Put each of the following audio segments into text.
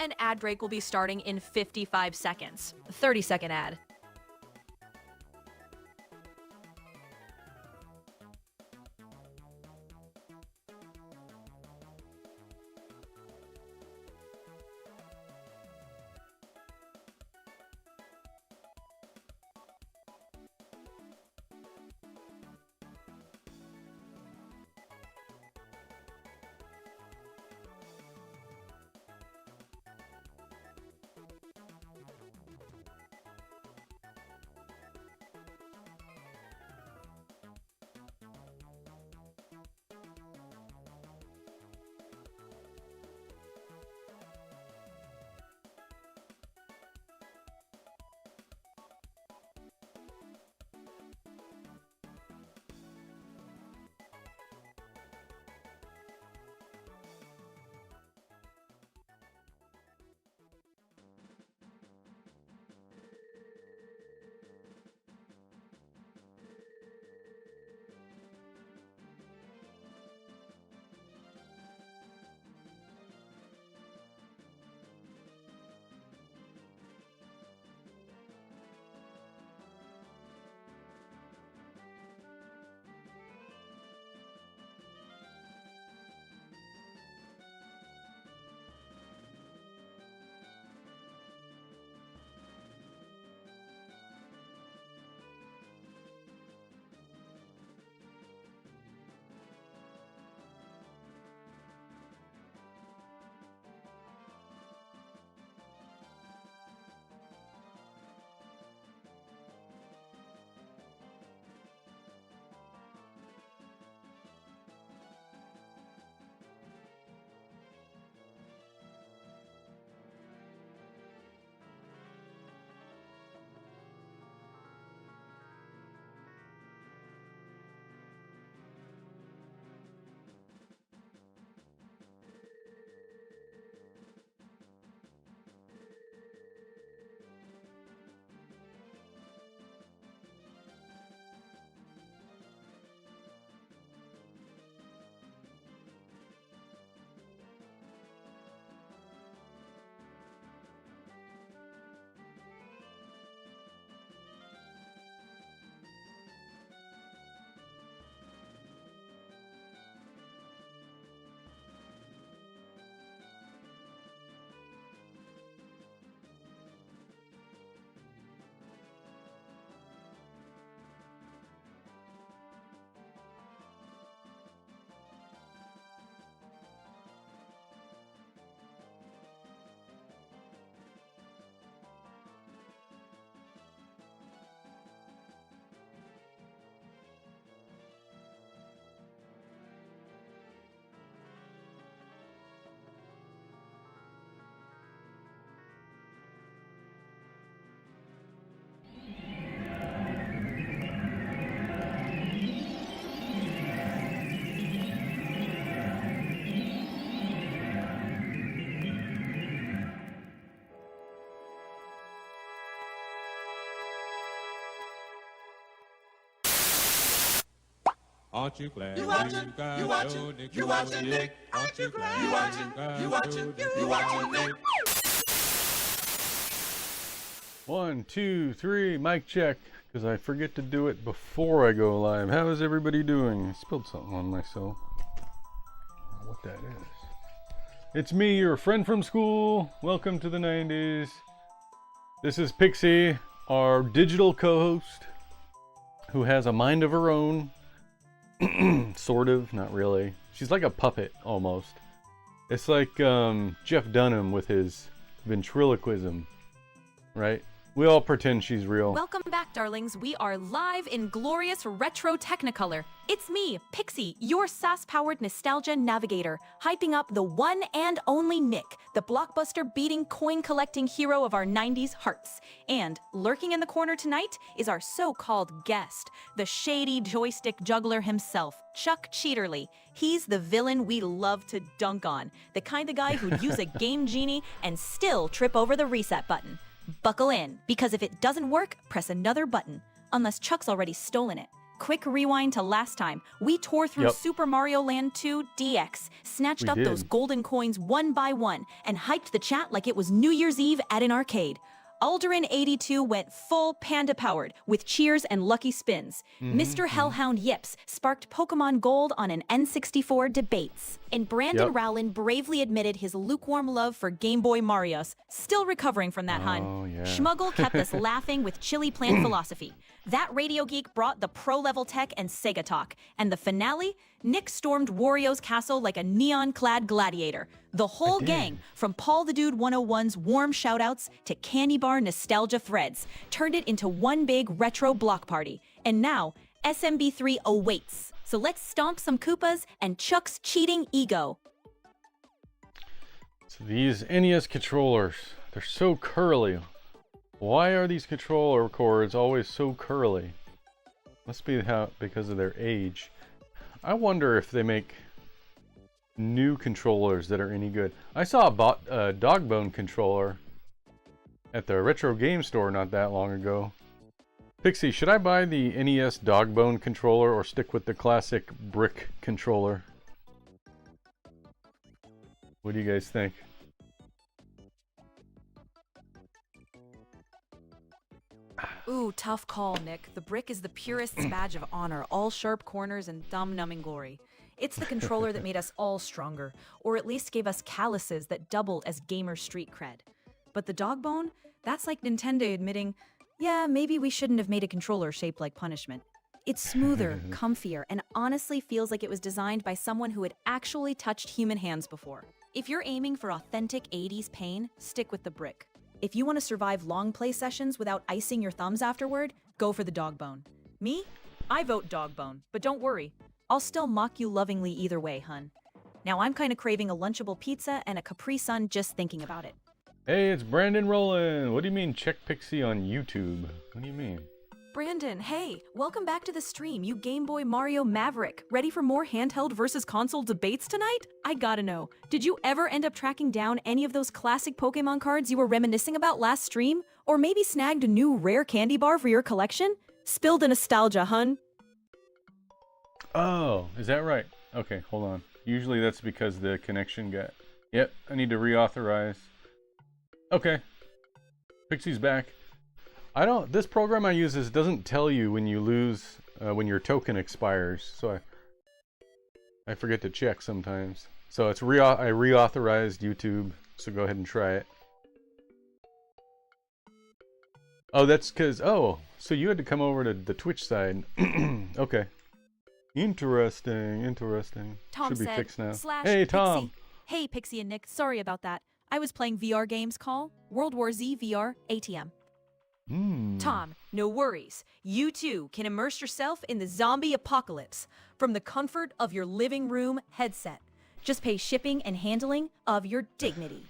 An ad break will be starting in 55 seconds. 30-second ad. Aren't you glad You watching? You watching? You watching Nick? Aren't you glad? You watching? You watching? You watching Nick? 1, 2, 3, mic check, because I forget to do it before I go live. How is everybody doing? I spilled something on myself. I don't know what that is. It's me, your friend from school. Welcome to the 90s. This is Pixie, our digital co-host, who has a mind of her own. Sort of, not really. She's like a puppet, almost. It's like Jeff Dunham with his ventriloquism, right? We all pretend she's real. Welcome back, darlings. We are live in glorious retro Technicolor. It's me, Pixie, your SAS-powered nostalgia navigator, hyping up the one and only Nick, the blockbuster-beating, coin-collecting hero of our 90s hearts. And lurking in the corner tonight is our so-called guest, the shady joystick juggler himself, Chuck Cheaterly. He's the villain we love to dunk on, the kind of guy who'd use a Game Genie and still trip over the reset button. Buckle in, because if it doesn't work, press another button, unless Chuck's already stolen it. quick rewind to last time. We tore through Yep. Super Mario Land 2 DX, snatched We up those did. golden coins one by one, and hyped the chat like it was New Year's Eve at an arcade. Alderin82 went full panda powered with cheers and lucky spins. Mr. Hellhound Yips sparked Pokemon Gold on an N64 debates. And Brandon Yep. Rowland bravely admitted his lukewarm love for Game Boy Marios, still recovering from that, hun. Oh, yeah. Schmuggle kept us laughing with chili plant philosophy. That Radio Geek brought the pro-level tech and Sega talk. And the finale, Nick stormed Wario's castle like a neon-clad gladiator. The whole did. gang, from Paul the Dude 101's warm shoutouts to Candy Bar nostalgia threads, turned it into one big retro block party. And now, SMB3 awaits. So let's stomp some Koopas and Chuck's cheating ego. So these NES controllers, they're so curly. Why are these controller cords always so curly? Must be because of their age. I wonder if they make new controllers that are any good. I saw a dog bone controller at the retro game store not that long ago. Pixie, should I buy the NES dog bone controller or stick with the classic brick controller? What do you guys think? Ooh, tough call, Nick. The brick is the purist's badge of honor, all sharp corners and thumb-numbing glory. It's the controller that made us all stronger, or at least gave us calluses that doubled as gamer street cred. But the dog bone? That's like Nintendo admitting, yeah, maybe we shouldn't have made a controller shaped like punishment. It's smoother, comfier, and honestly feels like it was designed by someone who had actually touched human hands before. If you're aiming for authentic 80s pain, stick with the brick. If you want to survive long play sessions without icing your thumbs afterward, go for the dog bone. Me? I vote dog bone, but don't worry. I'll still mock you lovingly either way, hun. Now I'm kind of craving a Lunchable pizza and a Capri Sun just thinking about it. Hey, it's Brandon Rowland. What do you mean check Pixie on YouTube? What do you mean? Brandon, hey, welcome back to the stream, you Game Boy Mario Maverick. Ready for more handheld versus console debates tonight? I gotta know, did you ever end up tracking down any of those classic Pokemon cards you were reminiscing about last stream? Or maybe snagged a new rare candy bar for your collection? Spill the nostalgia, hun. Oh, is that right? Okay, hold on. Usually that's because the connection got... Yep, I need to reauthorize. Okay. Pixie's back. This program I use doesn't tell you when you lose, when your token expires, so I forget to check sometimes. So it's I reauthorized YouTube, so go ahead and try it. Oh, that's because, so you had to come over to the Twitch side. Okay. Interesting. Tom Should be said, fixed now. / Hey, Pixie. Tom. Hey, Pixie and Nick, sorry about that. I was playing VR games call, World War Z VR ATM. Tom, no worries. You too can immerse yourself in the zombie apocalypse from the comfort of your living room headset. Just pay shipping and handling of your dignity.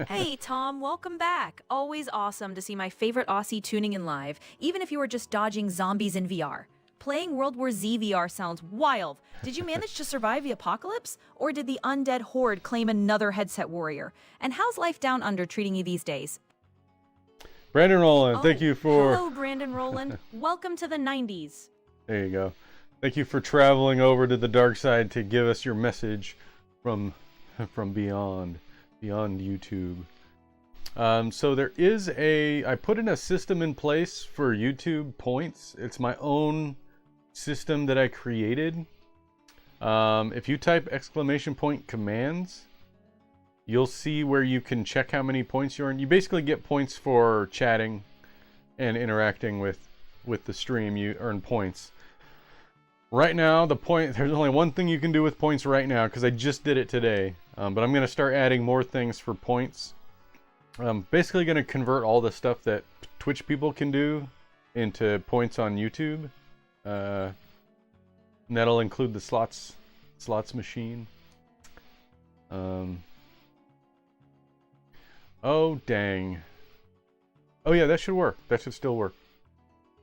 Hey, Tom, welcome back. Always awesome to see my favorite Aussie tuning in live, even if you were just dodging zombies in VR. Playing World War Z VR sounds wild. Did you manage to survive the apocalypse? Or did the undead horde claim another headset warrior? And how's life down under treating you these days? Brandon Rowland, thank you for... Hello, Brandon Rowland. Welcome to the 90s. There you go. Thank you for traveling over to the dark side to give us your message from beyond YouTube. So there is I put in a system in place for YouTube points. It's my own system that I created. If you type !commands, you'll see where you can check how many points you earn. You basically get points for chatting and interacting with the stream. You earn points. Right now, there's only one thing you can do with points right now because I just did it today. But I'm going to start adding more things for points. I'm basically going to convert all the stuff that Twitch people can do into points on YouTube. And that'll include the slots machine. Oh, dang. Oh, yeah, that should work. That should still work.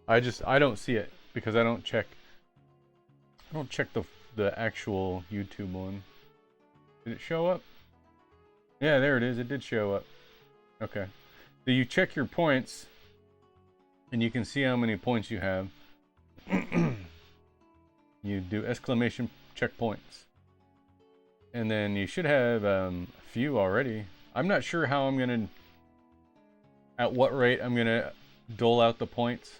I don't see it because I don't check the actual YouTube one. Did it show up? Yeah, there it is. It did show up. Okay. So you check your points and you can see how many points you have. you do exclamation checkpoints. And then you should have a few already. I'm not sure how I'm going to, at what rate I'm going to dole out the points.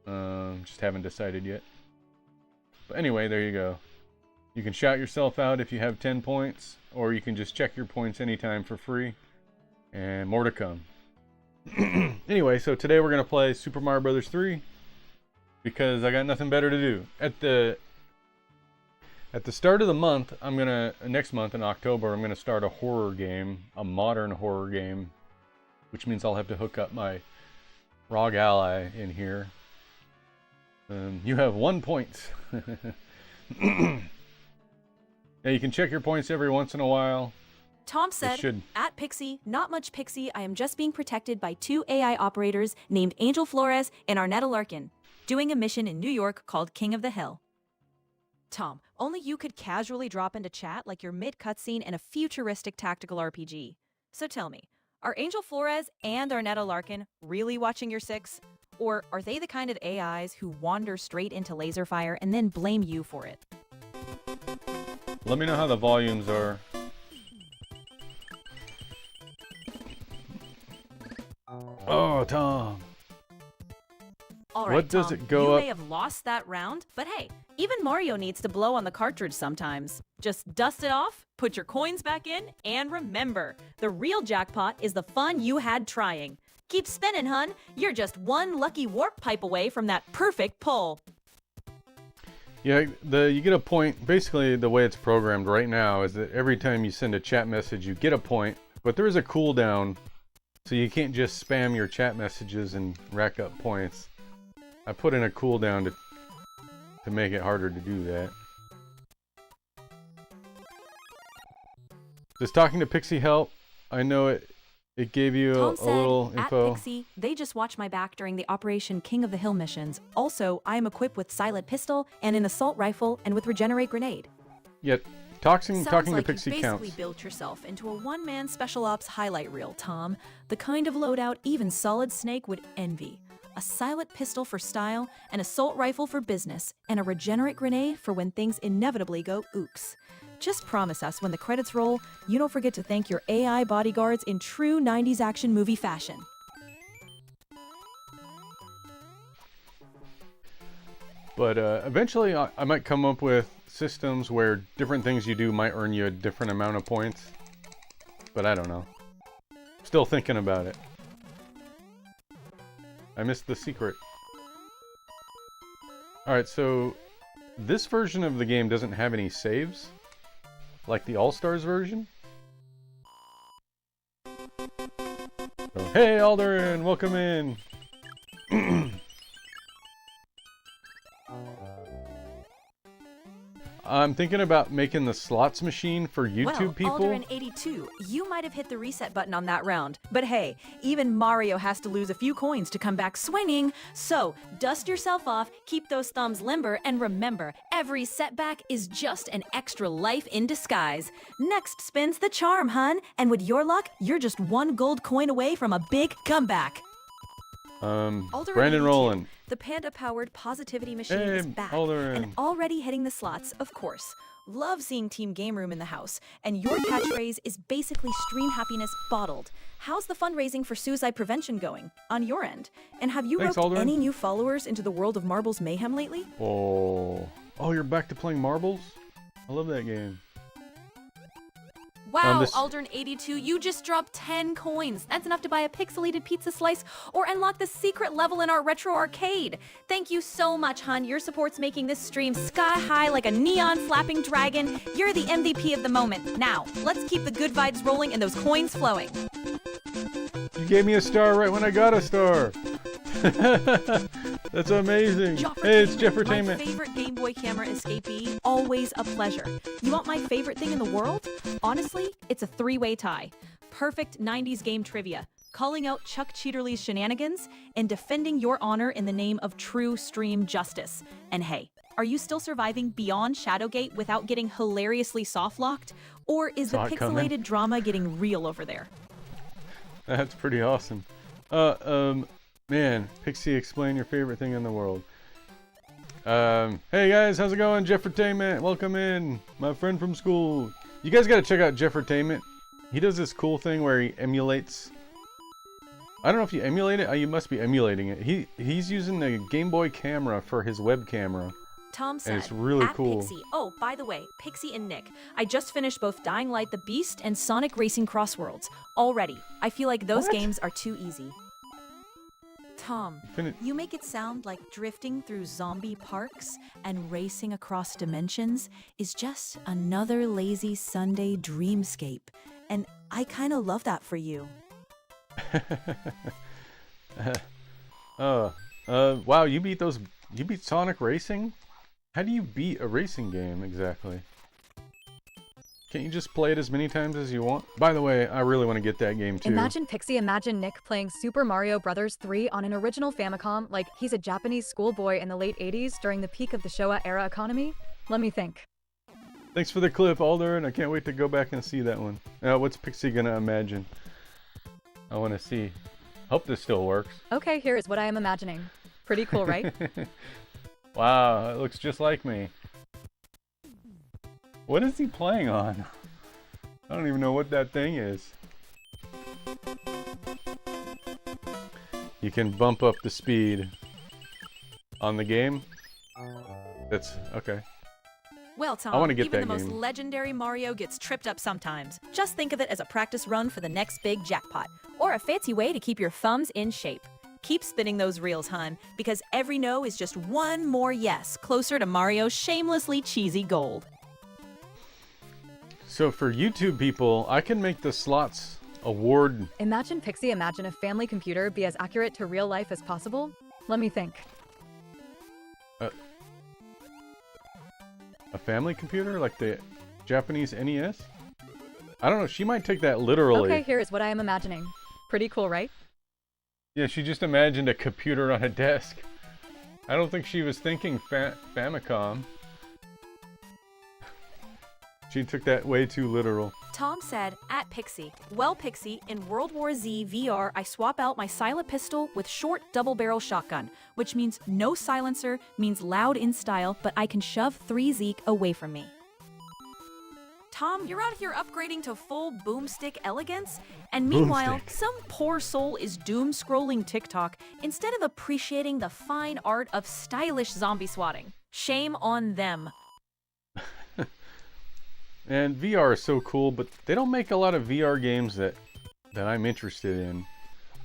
Just haven't decided yet. But anyway, there you go. You can shout yourself out if you have 10 points, or you can just check your points anytime for free. And more to come. Anyway, so today we're going to play Super Mario Bros. 3 because I got nothing better to do. At the start of the month, next month in October, I'm going to start a horror game, a modern horror game, which means I'll have to hook up my ROG Ally in here. You have 1 point. Yeah, you can check your points every once in a while. Tom said, at Pixie, not much Pixie, I am just being protected by 2 AI operators named Angel Flores and Arnetta Larkin, doing a mission in New York called King of the Hill. Tom, only you could casually drop into chat like you're mid-cutscene in a futuristic tactical RPG. So tell me, are Angel Flores and Arnetta Larkin really watching your 6? Or are they the kind of AIs who wander straight into laser fire and then blame you for it? Let me know how the volumes are. Oh, Tom. All right, what does Tom, it go you up? may have lost that round, but hey, even Mario needs to blow on the cartridge sometimes. Just dust it off, put your coins back in, and remember, the real jackpot is the fun you had trying. Keep spinning, hun. You're just one lucky warp pipe away from that perfect pull. Yeah, you get a point. Basically, the way it's programmed right now is that every time you send a chat message, you get a point, but there is a cooldown, so you can't just spam your chat messages and rack up points. I put in a cooldown to make it harder to do that. Does talking to Pixie help? I know it gave you a little info. At Pixie, they just watch my back during the Operation King of the Hill missions. Also, I am equipped with Silent Pistol and an Assault Rifle and with Regenerate Grenade. Yet, talking Sounds to like Pixie you counts. basically built yourself into a one-man Special Ops highlight reel, Tom. The kind of loadout even Solid Snake would envy. A Silent Pistol for style, an Assault Rifle for business, and a Regenerate Grenade for when things inevitably go ooks. Just promise us when the credits roll, you don't forget to thank your AI bodyguards in true 90s action movie fashion. But eventually I might come up with systems where different things you do might earn you a different amount of points. But I don't know. Still thinking about it. I missed the secret. Alright, so this version of the game doesn't have any saves. Like the All-Stars version? So, hey Alderin, welcome in! I'm thinking about making the slots machine for YouTube people. Well, Alderin82, you might have hit the reset button on that round. But hey, even Mario has to lose a few coins to come back swinging. So, dust yourself off, keep those thumbs limber, and remember, every setback is just an extra life in disguise. Next spins the charm, hun. And with your luck, you're just 1 gold coin away from a big comeback. Brandon Rowland. The panda-powered positivity machine Hey, is back Alderin. and already hitting the slots, of course. Love seeing Team Game Room in the house, and your catchphrase is basically stream happiness bottled. How's the fundraising for suicide prevention going on your end? And have you Thanks, roped Alderin. any new followers into the world of Marbles Mayhem lately? Oh, you're back to playing marbles? I love that game. Wow, this- Aldern82, you just dropped 10 coins. That's enough to buy a pixelated pizza slice or unlock the secret level in our retro arcade. Thank you so much, hun. Your support's making this stream sky high like a neon flapping dragon. You're the MVP of the moment. Now, let's keep the good vibes rolling and those coins flowing. You gave me a star right when I got a star. That's amazing. Hey, it's Jeffertainment. My favorite Game Boy camera escapee, always a pleasure. You want my favorite thing in the world? Honestly, it's a 3-way tie. Perfect 90s game trivia, calling out Chuck Cheaterly's shenanigans, and defending your honor in the name of true stream justice. And hey, are you still surviving beyond Shadowgate without getting hilariously soft-locked? Or is the Saw it coming. pixelated drama getting real over there? That's pretty awesome. Man, Pixie, explain your favorite thing in the world. Hey guys, how's it going? Jeffertainment, welcome in. My friend from school. You guys gotta check out Jeffertainment. He does this cool thing where he emulates. I don't know if you emulate it. You must be emulating it. He's using the Game Boy camera for his web camera. Tom said, And it's really cool. Pixie. Oh, by the way, Pixie and Nick, I just finished both Dying Light the Beast and Sonic Racing Crossworlds. Already. I feel like those What? games are too easy. Tom, you make it sound like drifting through zombie parks and racing across dimensions is just another lazy Sunday dreamscape. And I kind of love that for you. Wow, you beat Sonic Racing? How do you beat a racing game exactly? Can't you just play it as many times as you want? By the way, I really want to get that game too. Imagine Pixie, imagine Nick playing Super Mario Bros. 3 on an original Famicom like he's a Japanese schoolboy in the late 80s during the peak of the Showa era economy. Let me think. Thanks for the clip, Alder, and I can't wait to go back and see that one. What's Pixie gonna imagine? I want to see. Hope this still works. Okay, here is what I am imagining. Pretty cool, right? Wow, it looks just like me. What is he playing on? I don't even know what that thing is. You can bump up the speed on the game. That's okay. Well, Tom, I wanna get even that the most game. legendary Mario gets tripped up sometimes. Just think of it as a practice run for the next big jackpot, or a fancy way to keep your thumbs in shape. Keep spinning those reels, hun, because every no is just one more yes closer to Mario's shamelessly cheesy gold. So for YouTube people, I can make the slots award. Imagine Pixie, imagine a family computer be as accurate to real life as possible. Let me think. A family computer? Like the Japanese NES? I don't know, she might take that literally. Okay, here is what I am imagining. Pretty cool, right? Yeah, she just imagined a computer on a desk. I don't think she was thinking Famicom. She took that way too literal. Tom said, at Pixie, well, Pixie, in World War Z VR, I swap out my silent pistol with short double-barrel shotgun, which means no silencer, means loud in style, but I can shove 3 Zeke away from me. Tom, you're out here upgrading to full boomstick elegance? And meanwhile, Boomstick. some poor soul is doom-scrolling TikTok instead of appreciating the fine art of stylish zombie swatting. Shame on them. And VR is so cool, but they don't make a lot of VR games that I'm interested in.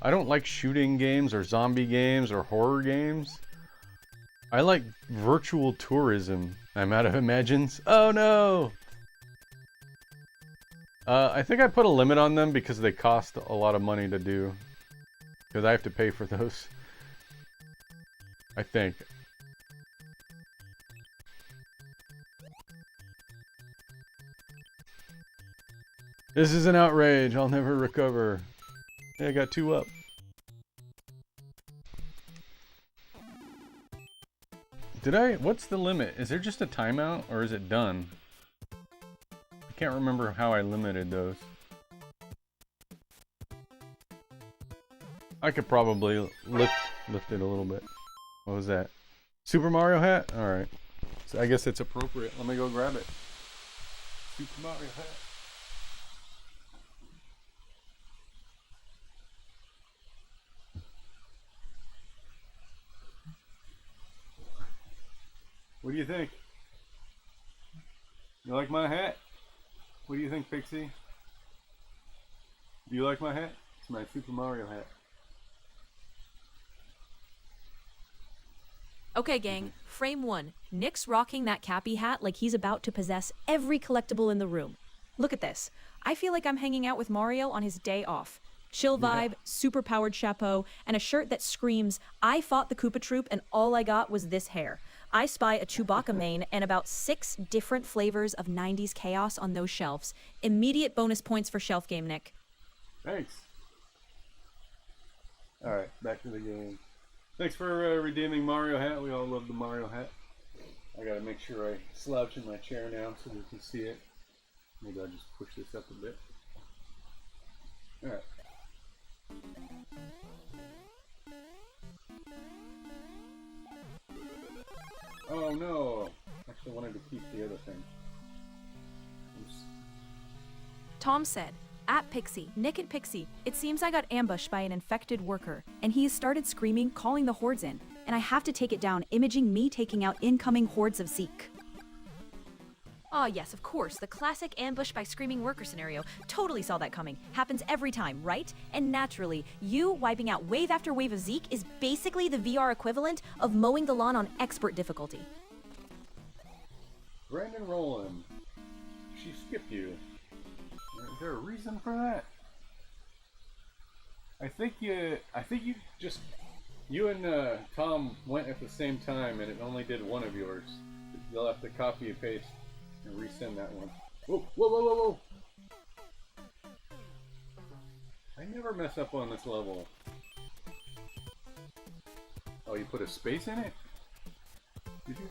I don't like shooting games or zombie games or horror games. I like virtual tourism. I'm out of imagines. Oh no! I think I put a limit on them because they cost a lot of money to do. Because I have to pay for those. I think. This is an outrage. I'll never recover. Hey, I got 2 up. What's the limit? Is there just a timeout or is it done? I can't remember how I limited those. I could probably lift it a little bit. What was that? Super Mario hat? Alright. So I guess it's appropriate. Let me go grab it. Super Mario hat. What do you think? You like my hat? What do you think, Pixie? Do you like my hat? It's my Super Mario hat. Okay, gang, frame 1. Nick's rocking that cappy hat like he's about to possess every collectible in the room. Look at this. I feel like I'm hanging out with Mario on his day off. Chill vibe, super powered chapeau, and a shirt that screams, I fought the Koopa Troop and all I got was this hair. I spy a Chewbacca mane and about 6 different flavors of 90s chaos on those shelves. Immediate bonus points for shelf game, Nick. Thanks. Alright, back to the game. Thanks for redeeming Mario hat. We all love the Mario hat. I gotta make sure I slouch in my chair now so we can see it. Maybe I'll just push this up a bit. Alright. Oh no! Actually wanted to keep the other thing. Oops. Tom said, at Pixie, Nick and Pixie, it seems I got ambushed by an infected worker, and he has started screaming, calling the hordes in, and I have to take it down, imaging me taking out incoming hordes of Zeke. Ah, yes, of course, the classic ambush by screaming worker scenario. Totally saw that coming. Happens every time, right? And naturally, you wiping out wave after wave of Zeke is basically the VR equivalent of mowing the lawn on expert difficulty. Brandon Rowland. She skipped you. Is there a reason for that? I think you and Tom went at the same time, and it only did one of yours. You'll have to copy and paste and resend that one. Whoa, whoa, whoa, whoa, whoa! I never mess up on this level. Oh, you put a space in it? Did you?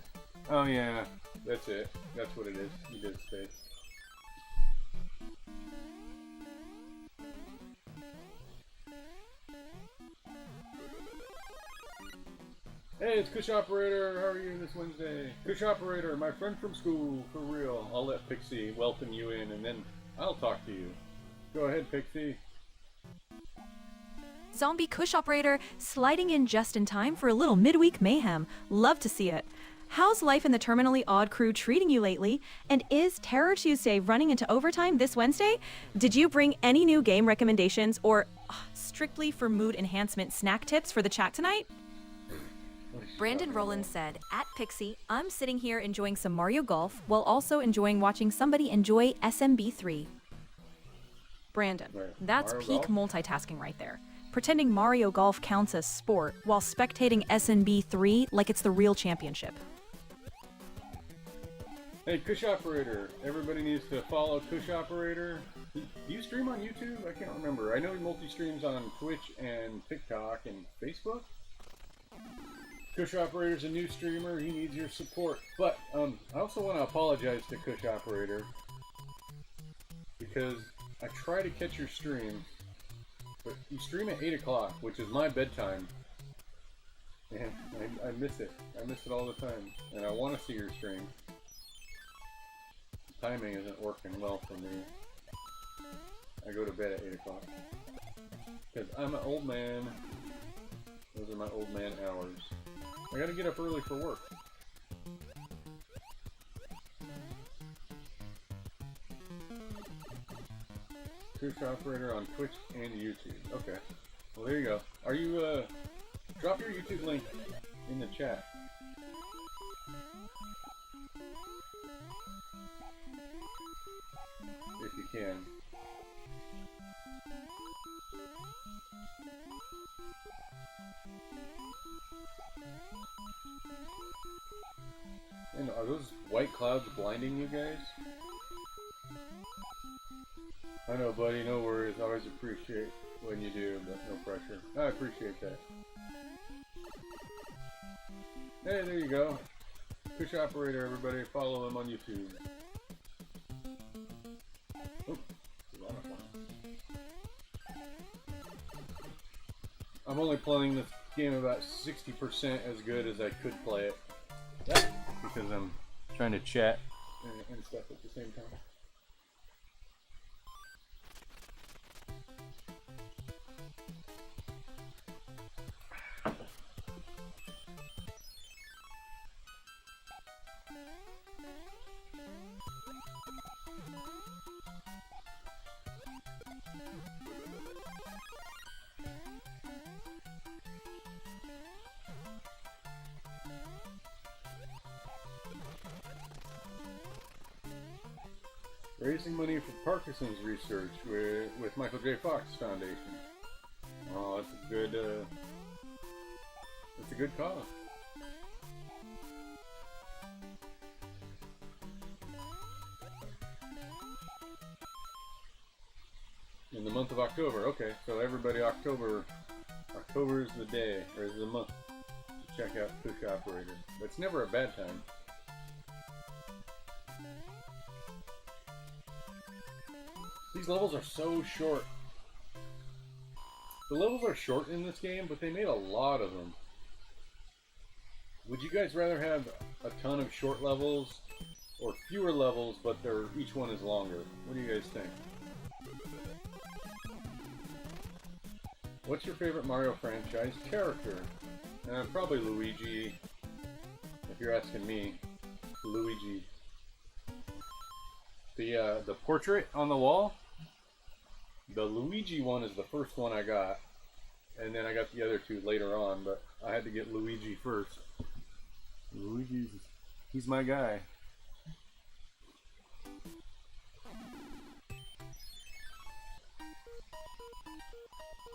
Oh yeah, that's it. That's what it is. You did space. Hey, it's Kush Operator. How are you this Wednesday? Kush Operator, my friend from school, for real. I'll let Pixie welcome you in, and then I'll talk to you. Go ahead, Pixie. Zombie Kush Operator, sliding in just in time for a little midweek mayhem. Love to see it. How's life in the terminally odd crew treating you lately? And is Terror Tuesday running into overtime this Wednesday? Did you bring any new game recommendations or strictly for mood enhancement snack tips for the chat tonight? Brandon Rowland said, at Pixie, I'm sitting here enjoying some Mario Golf while also enjoying watching somebody enjoy SMB3. Brandon, that's Mario peak Golf? multitasking right there. Pretending Mario Golf counts as sport while spectating SMB3 like it's the real championship. Hey, Kush Operator. Everybody needs to follow Kush Operator. Do you stream on YouTube? I can't remember. I know he multi-streams on Twitch and TikTok and Facebook. Kush Operator's a new streamer. He needs your support. But I also want to apologize to Kush Operator because I try to catch your stream, but you stream at 8 o'clock, which is my bedtime, and I miss it. I miss it all the time, and I want to see your stream. The timing isn't working well for me. I go to bed at 8 o'clock because I'm an old man. Those are my old man hours. I gotta get up early for work. Kush Operator on Twitch and YouTube. Okay. Well, there you go. Are you, drop your YouTube link in the chat. If you can. And are those white clouds blinding you guys? I know, buddy, no worries. I always appreciate when you do, but no pressure. I appreciate that. Hey, there you go. Kush Operator, everybody. Follow him on YouTube. Oop, I'm only playing this game about 60% as good as I could play it. Because I'm trying to chat and stuff at the same time. Raising money for Parkinson's research with Michael J. Fox Foundation. Oh, that's a good cause. In the month of October, okay. So everybody, October is the day, or is the month to check out Kush Operator. But it's never a bad time. These levels are so short. The levels are short in this game, but they made a lot of them. Would you guys rather have a ton of short levels or fewer levels, but each one is longer? What do you guys think? What's your favorite Mario franchise character? Probably Luigi. If you're asking me, Luigi. The portrait on the wall, the Luigi one is the first one I got, and then I got the other two later on, but I had to get Luigi first. He's my guy.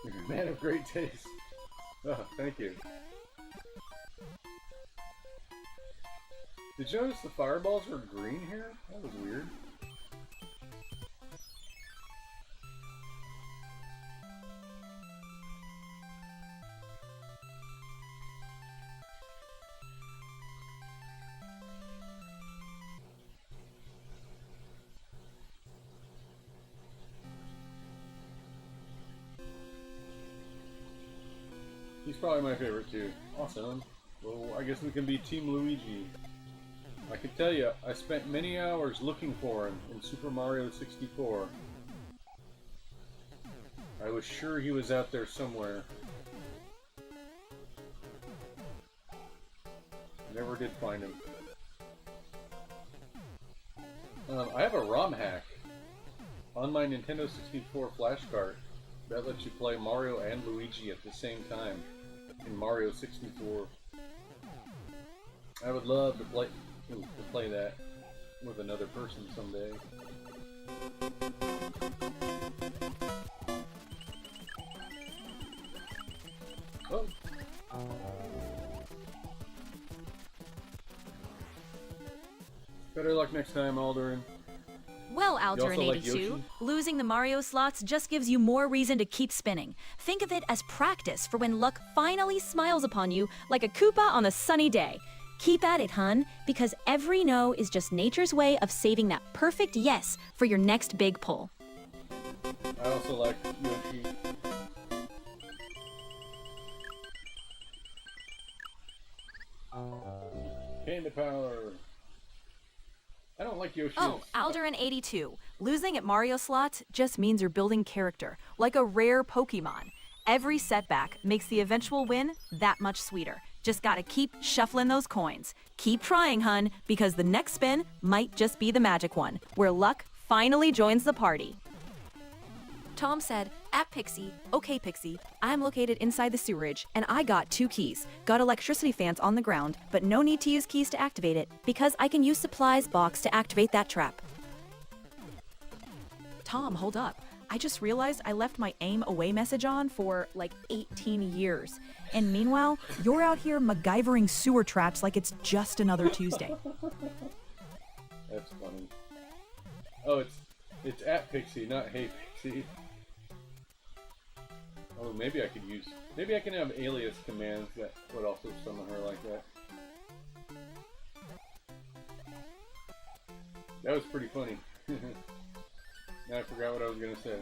You're a man of great taste. Oh, thank you. Did you notice the fireballs were green here? That was weird. He's probably my favorite too. Awesome. Well, I guess we can be Team Luigi. I can tell you, I spent many hours looking for him in Super Mario 64. I was sure he was out there somewhere. Never did find him. I have a ROM hack on my Nintendo 64 flash card that lets you play Mario and Luigi at the same time in Mario 64. I would love to play that with another person someday. Oh. Better luck next time, Aldurin. Well, You also like Aldurin82, Yoshi? losing the Mario slots just gives you more reason to keep spinning. Think of it as practice for when luck finally smiles upon you like a Koopa on a sunny day. Keep at it, hun, because every no is just nature's way of saving that perfect yes for your next big pull. I also like Yoshi. Candy power. I don't like Yoshi. Oh, Aldurin82, losing at Mario slots just means you're building character, like a rare Pokemon. Every setback makes the eventual win that much sweeter. Just gotta keep shuffling those coins. Keep trying, hun, because the next spin might just be the magic one, where luck finally joins the party. Tom said, at Pixie, okay Pixie, I'm located inside the sewerage, and I got 2 keys. Got electricity fans on the ground, but no need to use keys to activate it, because I can use supplies box to activate that trap. Tom, hold up. I just realized I left my aim away message on for like 18 years. And meanwhile, you're out here MacGyvering sewer traps like it's just another Tuesday. That's funny. Oh, it's at Pixie, not Hey Pixie. Oh, maybe I can have alias commands that would also summon her like that. That was pretty funny. Now I forgot what I was gonna say.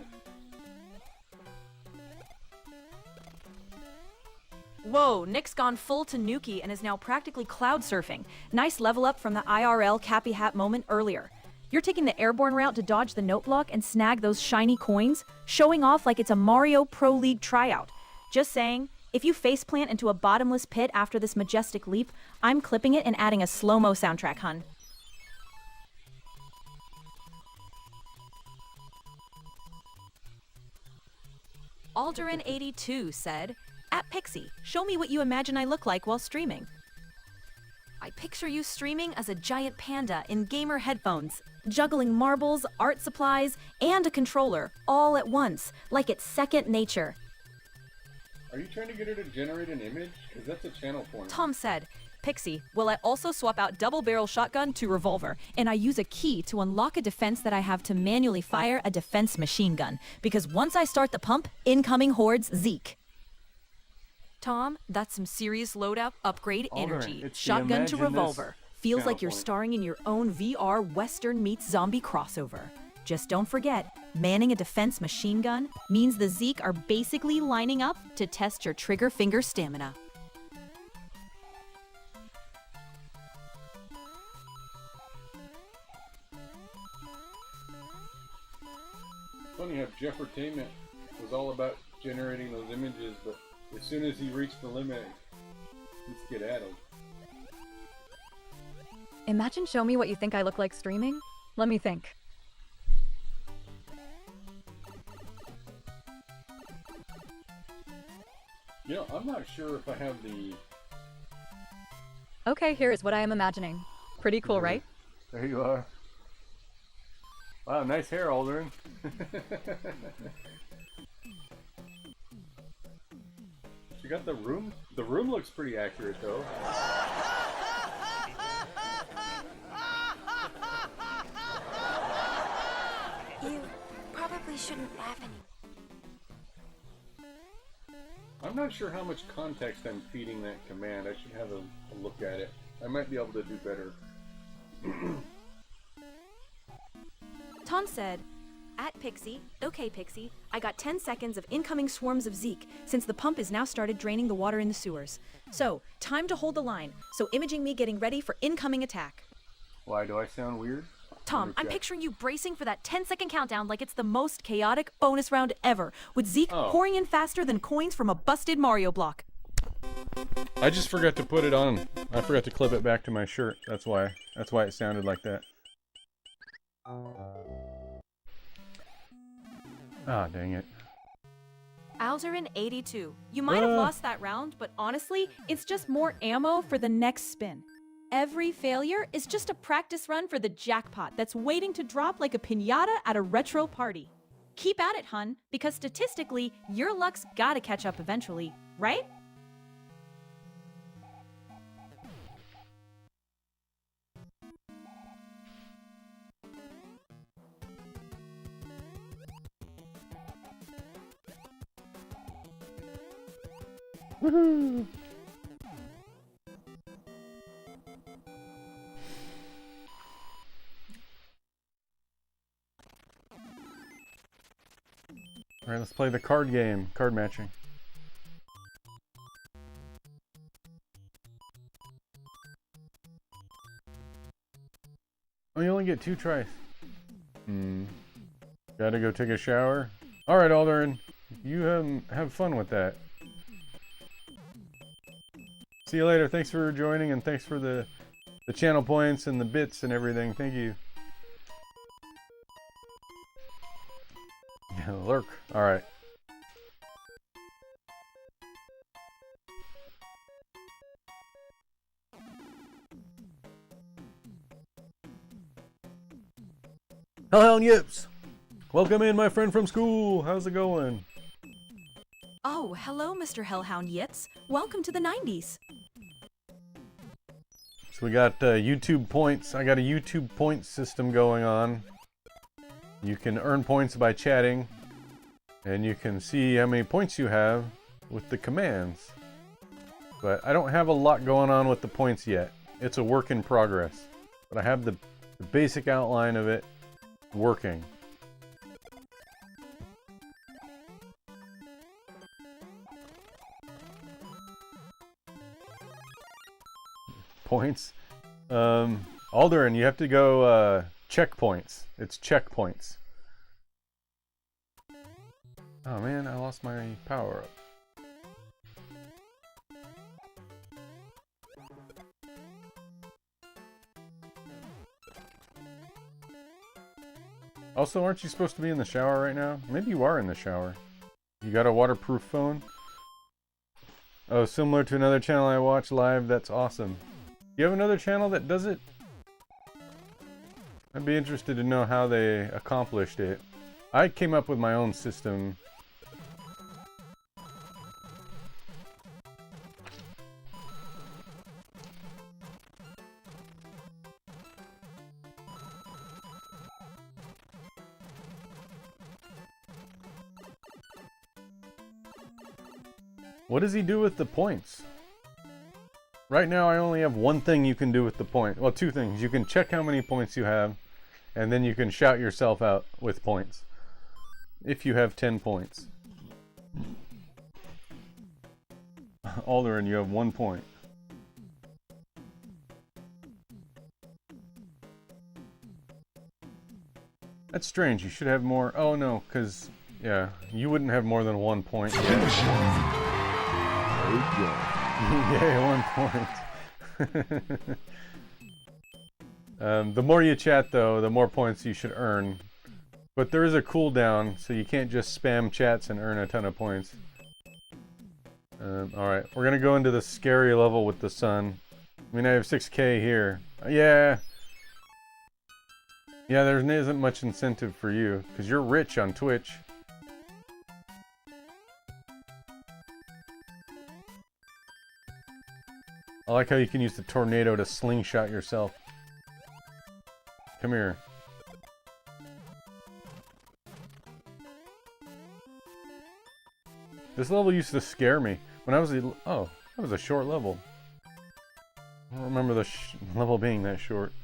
Whoa, Nick's gone full Tanuki and is now practically cloud surfing. Nice level up from the IRL Cappy Hat moment earlier. You're taking the airborne route to dodge the note block and snag those shiny coins, showing off like it's a Mario Pro League tryout. Just saying, if you faceplant into a bottomless pit after this majestic leap, I'm clipping it and adding a slow-mo soundtrack, hun. Aldurin82 said, at Pixie, show me what you imagine I look like while streaming. I picture you streaming as a giant panda in gamer headphones, juggling marbles, art supplies, and a controller, all at once, like it's second nature. Are you trying to get her to generate an image? Because that's a channel point. Tom said, Pixie, will I also swap out double barrel shotgun to revolver, and I use a key to unlock a defense that I have to manually fire a defense machine gun, because once I start the pump, incoming hordes Zeke. Tom, that's some serious loadout upgrade energy. It's the Shotgun to Imagine This revolver. Feels channel like you're point. starring in your own VR Western meets zombie crossover. Just don't forget, manning a defense machine gun means the Zeke are basically lining up to test your trigger finger stamina. Funny how Jeffertainment was all about generating those images, but as soon as he reached the limit, he'd skedaddled. Imagine show me what you think I look like streaming? Let me think. You know, I'm not sure if I have the... Okay, here is what I am imagining. Pretty cool, right? There you are. Wow, nice hair, Aldrin. You got the room? The room looks pretty accurate, though. You probably shouldn't laugh anymore. I'm not sure how much context I'm feeding that command. I should have a look at it. I might be able to do better. Tom said, "At Pixie, okay Pixie, I got 10 seconds of incoming swarms of Zeke since the pump is now started draining the water in the sewers. So, time to hold the line, so imaging me getting ready for incoming attack." Why, do I sound weird? Tom, I'm check. picturing you bracing for that 10-second countdown like it's the most chaotic bonus round ever, with Zeke pouring in faster than coins from a busted Mario block. I just forgot to put it on. I forgot to clip it back to my shirt. That's why it sounded like that. Ah, dang it. Alzarin 82. You might have lost that round, but honestly, it's just more ammo for the next spin. Every failure is just a practice run for the jackpot that's waiting to drop like a piñata at a retro party. Keep at it, hun, because statistically, your luck's gotta catch up eventually, right? Woohoo! Alright, let's play the card game. Card matching. Oh, you only get 2 tries. Gotta go take a shower. Alright, Aldrin. You have fun with that. See you later. Thanks for joining and thanks for the channel points and the bits and everything. Thank you. Lurk. Alright. Hellhound Yips! Welcome in, my friend from school. How's it going? Oh, hello, Mr. Hellhound Yitz. Welcome to the 90s. So we got YouTube points. I got a YouTube points system going on. You can earn points by chatting, and you can see how many points you have with the commands. But I don't have a lot going on with the points yet. It's a work in progress. But I have the basic outline of it working. Points? Aldrin, you have to go checkpoints. It's checkpoints. Oh man, I lost my power up. Also, aren't you supposed to be in the shower right now? Maybe you are in the shower. You got a waterproof phone? Oh, similar to another channel I watch live? That's awesome. You have another channel that does it? I'd be interested to know how they accomplished it. I came up with my own system. What does he do with the points? Right now I only have one thing you can do with the point. Well, 2 things. You can check how many points you have, and then you can shout yourself out with points. If you have 10 points. Aldrin, you have 1 point. That's strange. You should have more. Oh no, because yeah, you wouldn't have more than 1 point yet. Yay, 1 point. The more you chat, though, the more points you should earn. But there is a cooldown, so you can't just spam chats and earn a ton of points. Alright, we're gonna go into the scary level with the sun. I mean, I have 6k here. Yeah, there isn't much incentive for you, because you're rich on Twitch. I like how you can use the tornado to slingshot yourself. Come here. This level used to scare me. When I was oh, that was a short level. I don't remember the level being that short.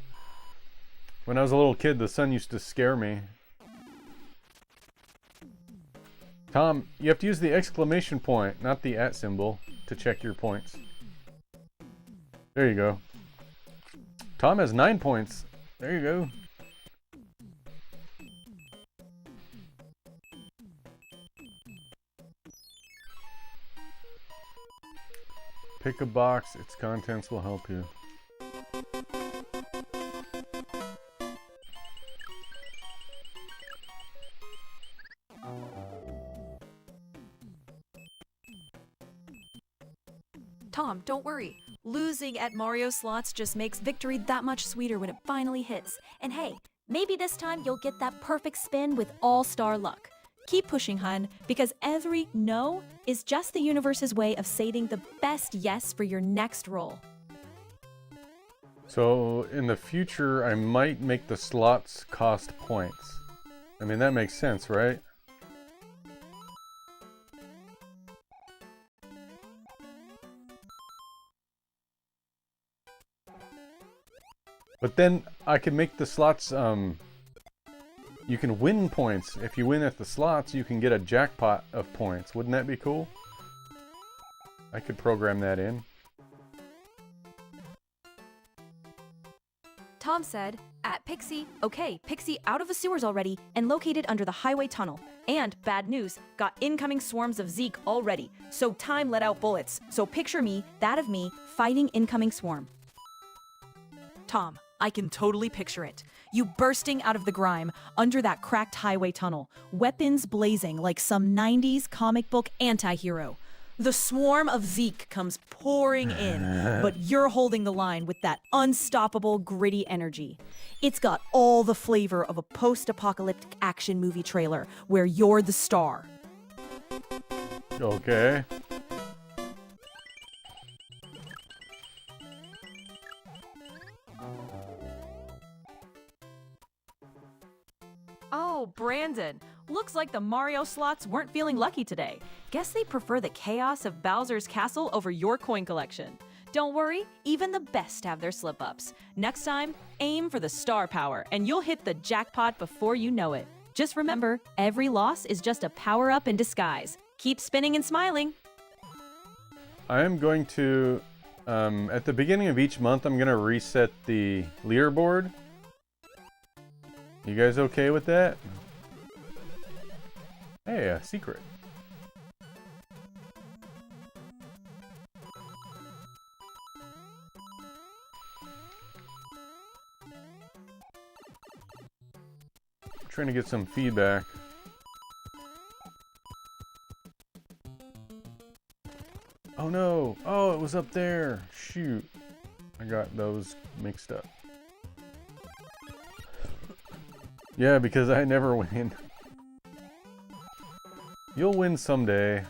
When I was a little kid, the sun used to scare me. Tom, you have to use the exclamation point, not the @ symbol, to check your points. There you go. Tom has 9 points. There you go. Pick a box, its contents will help you. Tom, don't worry. Losing at Mario Slots just makes victory that much sweeter when it finally hits. And hey, maybe this time you'll get that perfect spin with all-star luck. Keep pushing, hun, because every no is just the universe's way of saving the best yes for your next roll. So, in the future, I might make the slots cost points. I mean, that makes sense, right? But then I can make the slots, you can win points. If you win at the slots, you can get a jackpot of points. Wouldn't that be cool? I could program that in. Tom said, at Pixie, okay, Pixie out of the sewers already and located under the highway tunnel. And bad news, got incoming swarms of Zeke already. So time let out bullets. So picture me, that of me, fighting incoming swarm. Tom, I can totally picture it. You bursting out of the grime under that cracked highway tunnel, weapons blazing like some 90s comic book anti-hero. The swarm of Zeke comes pouring in, but you're holding the line with that unstoppable, gritty energy. It's got all the flavor of a post-apocalyptic action movie trailer where you're the star. Okay. Oh, Brandon. Looks like the Mario Slots weren't feeling lucky today. Guess they prefer the chaos of Bowser's Castle over your coin collection. Don't worry, even the best have their slip-ups. Next time, aim for the star power, and you'll hit the jackpot before you know it. Just remember, every loss is just a power-up in disguise. Keep spinning and smiling. I am going to, at the beginning of each month, I'm going to reset the leaderboard. You guys okay with that? Hey, a secret. I'm trying to get some feedback. Oh no! Oh, it was up there! Shoot. I got those mixed up. Yeah, because I never win. You'll win someday.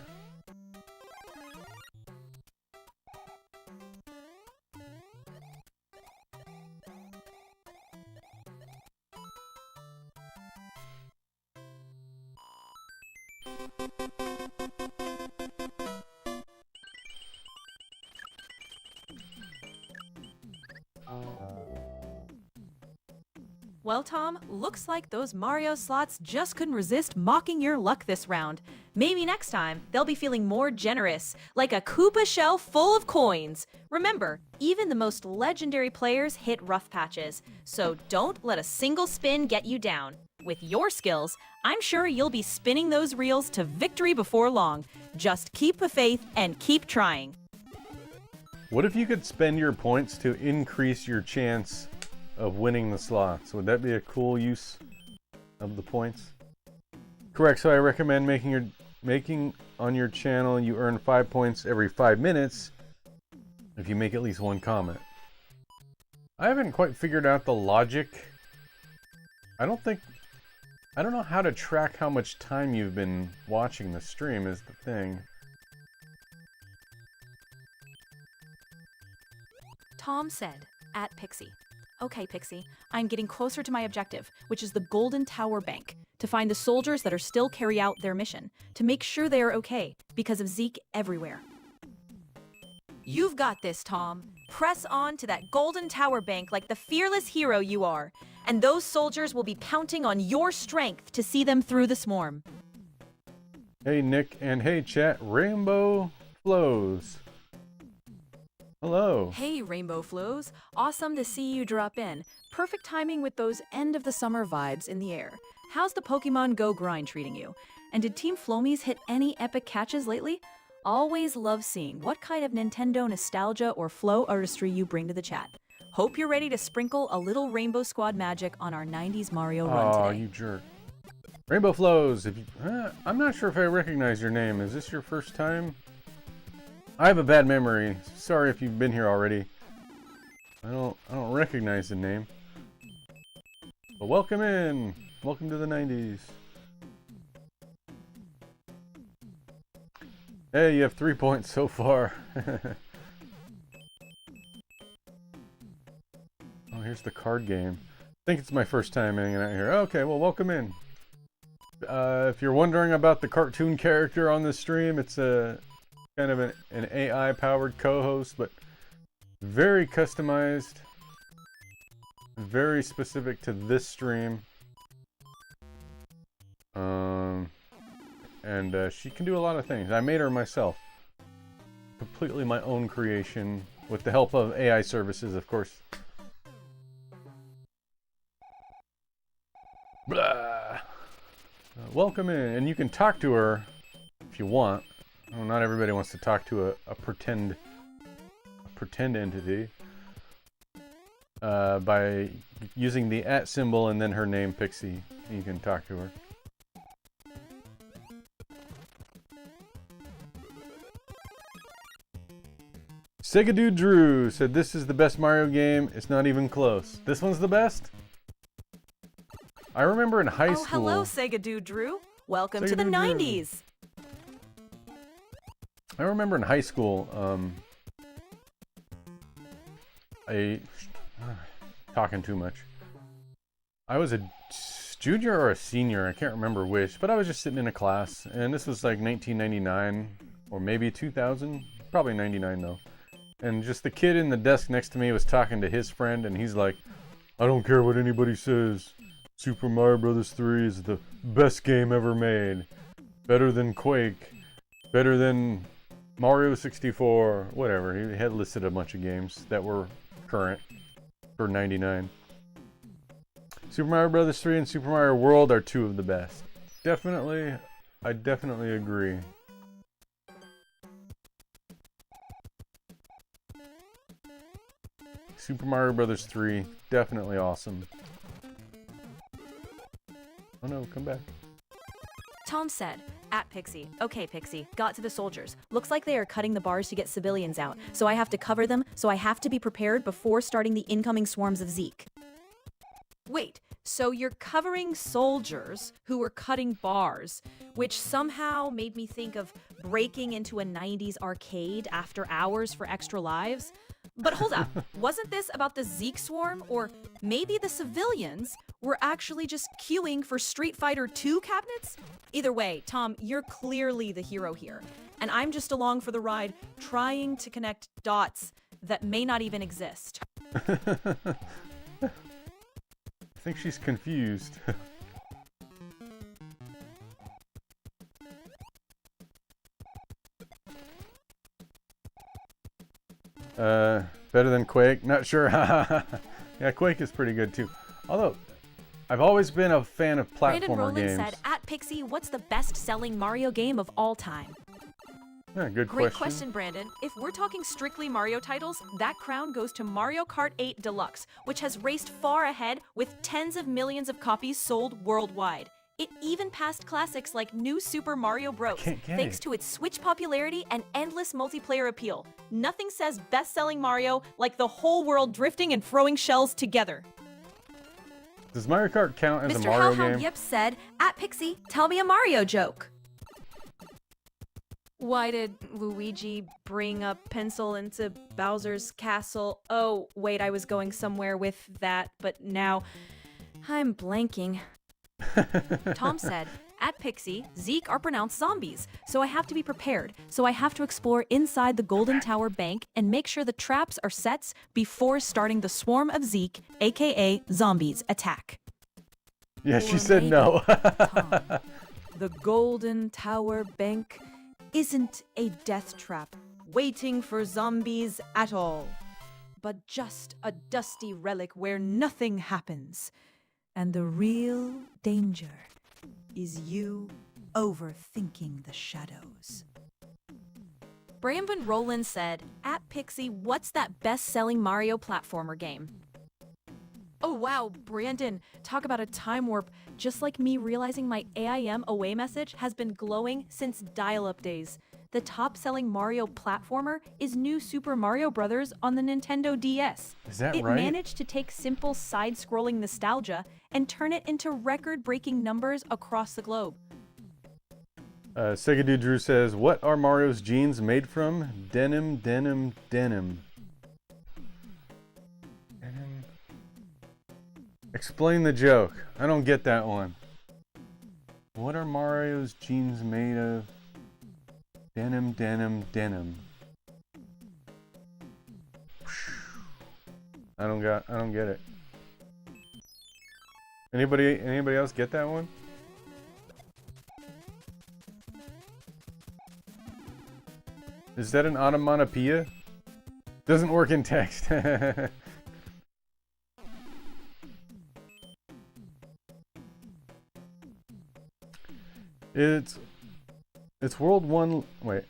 Well, Tom, looks like those Mario Slots just couldn't resist mocking your luck this round. Maybe next time, they'll be feeling more generous, like a Koopa shell full of coins. Remember, even the most legendary players hit rough patches, so don't let a single spin get you down. With your skills, I'm sure you'll be spinning those reels to victory before long. Just keep the faith and keep trying. What if you could spend your points to increase your chance of winning the slots? Would that be a cool use of the points? Correct, so I recommend making on your channel, you earn 5 points every 5 minutes if you make at least one comment. I haven't quite figured out the logic. I don't know how to track how much time you've been watching the stream is the thing. Tom said, at Pixie. Okay, Pixie, I'm getting closer to my objective, which is the Golden Tower Bank, to find the soldiers that are still carry out their mission, to make sure they are okay, because of Zeke everywhere. You've got this, Tom. Press on to that Golden Tower Bank like the fearless hero you are, and those soldiers will be counting on your strength to see them through the swarm. Hey Nick, and hey chat, Rainbow Flows. Hello. Hey, Rainbow Flows. Awesome to see you drop in. Perfect timing with those end of the summer vibes in the air. How's the Pokemon Go grind treating you? And did Team Flomies hit any epic catches lately? Always love seeing what kind of Nintendo nostalgia or flow artistry you bring to the chat. Hope you're ready to sprinkle a little Rainbow Squad magic on our 90s Mario run today. Oh, you jerk. Rainbow Flows, I'm not sure if I recognize your name. Is this your first time? I have a bad memory. Sorry if you've been here already. I don't recognize the name. But welcome in. Welcome to the 90s. Hey, you have 3 points so far. Oh, here's the card game. I think it's my first time hanging out here. Okay, well, welcome in. If you're wondering about the cartoon character on the stream, it's a kind of an AI-powered co-host, but very customized, very specific to this stream. And she can do a lot of things. I made her myself. Completely my own creation, with the help of AI services, of course. Blah. Welcome in, and you can talk to her if you want. Well, not everybody wants to talk to a pretend entity by using the @ symbol and then her name, Pixie. You can talk to her. Sega Dude Drew said this is the best Mario game. It's not even close. This one's the best? I remember in high school. Oh, hello, Sega Dude Drew. Welcome to the Sega Dude Drew. 90s. I remember in high school, talking too much. I was a junior or a senior, I can't remember which, but I was just sitting in a class, and this was like 1999, or maybe 2000, probably 99 though. And just the kid in the desk next to me was talking to his friend, and he's like, I don't care what anybody says. Super Mario Bros. 3 is the best game ever made. Better than Quake. Better than Mario 64. Whatever. He had listed a bunch of games that were current for 99. Super Mario Bros. 3 and Super Mario World are two of the best. Definitely. I definitely agree. Super Mario Bros. 3, definitely awesome. Oh no, come back. Tom said, at Pixie. Okay, Pixie, got to the soldiers. Looks like they are cutting the bars to get civilians out, so I have to cover them, so I have to be prepared before starting the incoming swarms of Zeke. Wait, so you're covering soldiers who were cutting bars, which somehow made me think of breaking into a 90s arcade after hours for extra lives? But hold up, wasn't this about the Zeke swarm? Or maybe the civilians were actually just queuing for Street Fighter 2 cabinets? Either way, Tom, you're clearly the hero here. And I'm just along for the ride, trying to connect dots that may not even exist. I think she's confused. Better than Quake? Not sure. Yeah, Quake is pretty good too. Although, I've always been a fan of Brandon platformer Rowland games. said, at Pixie, what's the best-selling Mario game of all time? Yeah, good Great question. question, Brandon. If we're talking strictly Mario titles, that crown goes to Mario Kart 8 Deluxe, which has raced far ahead with tens of millions of copies sold worldwide. It even passed classics like New Super Mario Bros. can't get Thanks it. to its Switch popularity and endless multiplayer appeal. Nothing says best-selling Mario like the whole world drifting and throwing shells together. Does Mario Kart count as a Mr. Mario Hellhound game? Yip said, at Pixie, tell me a Mario joke. Why did Luigi bring a pencil into Bowser's castle? Oh, wait, I was going somewhere with that, but now I'm blanking. Tom said, at Pixie, Zeke are pronounced zombies, so I have to be prepared. So I have to explore inside the Golden Tower Bank and make sure the traps are set before starting the swarm of Zeke, aka zombies, attack. Yeah, Or she said maybe, no. Tom, the Golden Tower Bank isn't a death trap waiting for zombies at all, but just a dusty relic where nothing happens. And the real danger is you overthinking the shadows. Brandon Rowland said, at Pixie, what's that best-selling Mario platformer game? Oh wow, Brandon, talk about a time warp. Just like me realizing my AIM away message has been glowing since dial-up days. The top-selling Mario platformer is New Super Mario Bros. On the Nintendo DS. Is that It right? managed to take simple side-scrolling nostalgia and turn it into record-breaking numbers across the globe. Sega Dude Drew says, what are Mario's jeans made from? Denim, denim, denim. Denim. Explain the joke. I don't get that one. What are Mario's jeans made of? Denim, denim, denim. I don't get it. Anybody else get that one? Is that an onomatopoeia? Doesn't work in text. It's World 1, wait.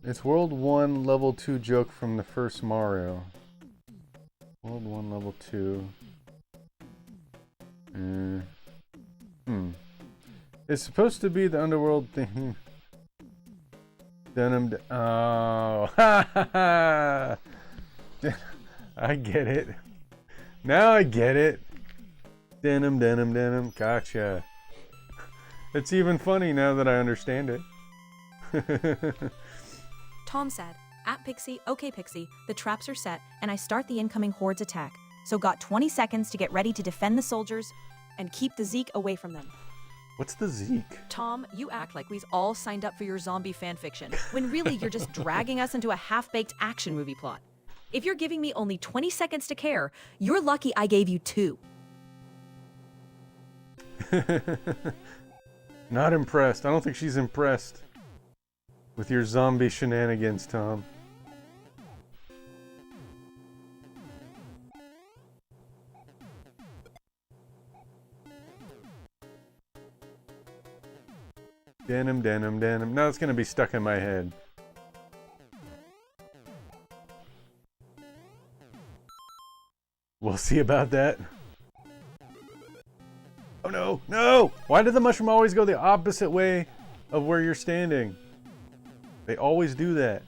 It's World 1 Level 2 joke from the first Mario. World 1 Level 2. It's supposed to be the underworld thing. Denim. Oh. I get it. Now I get it. Denim, denim, denim. Gotcha. It's even funny now that I understand it. Tom said, at Pixie, okay Pixie, the traps are set, and I start the incoming Horde's attack. So got 20 seconds to get ready to defend the soldiers and keep the Zeke away from them. What's the Zeke? Tom, you act like we've all signed up for your zombie fanfiction, when really you're just dragging us into a half-baked action movie plot. If you're giving me only 20 seconds to care, you're lucky I gave you 2. Not impressed. I don't think she's impressed with your zombie shenanigans, Tom. Denim, denim, denim. Now it's gonna be stuck in my head. We'll see about that. Oh no, no! Why did the mushroom always go the opposite way of where you're standing? They always do that.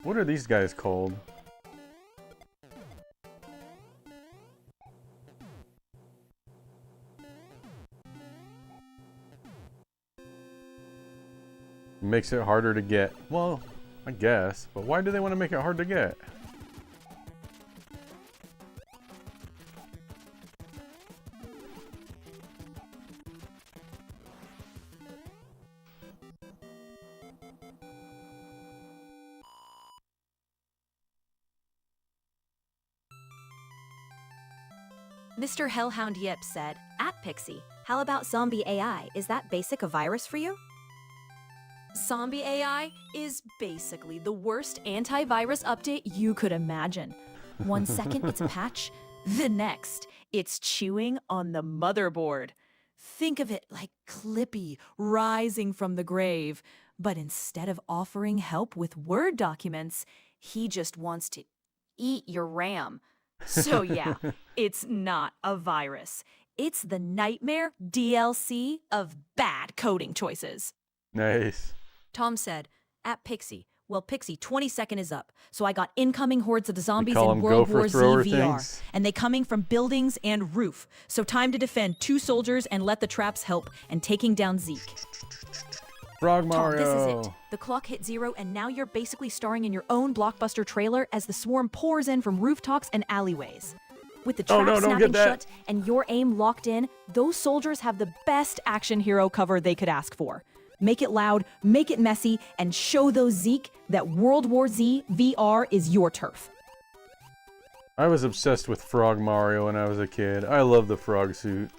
What are these guys called? Makes it harder to get. Well, I guess. But why do they want to make it hard to get? Mr. Hellhound Yip said, at Pixie, How about zombie AI? Is that basic a virus for you? Zombie AI is basically the worst antivirus update you could imagine. 1 second, it's a patch. The next, it's chewing on the motherboard. Think of it like Clippy rising from the grave. But instead of offering help with Word documents, he just wants to eat your RAM. So yeah, it's not a virus. It's the nightmare DLC of bad coding choices. Nice. Tom said, at Pixie. Well, Pixie, 22nd is up. So I got incoming hordes of the zombies call in 'em World gopher War Z thrower VR. things? And they coming from buildings and roof. So time to defend 2 soldiers and let the traps help and taking down Zeke. Frog Tom, Mario. this is it. The clock hit 0 and now you're basically starring in your own blockbuster trailer as the swarm pours in from rooftops and alleyways. With the Oh, trap no, don't snapping get that. shut and your aim locked in, those soldiers have the best action hero cover they could ask for. Make it loud, make it messy, and show those Zeke that World War Z VR is your turf. I was obsessed with Frog Mario when I was a kid. I love the frog suit.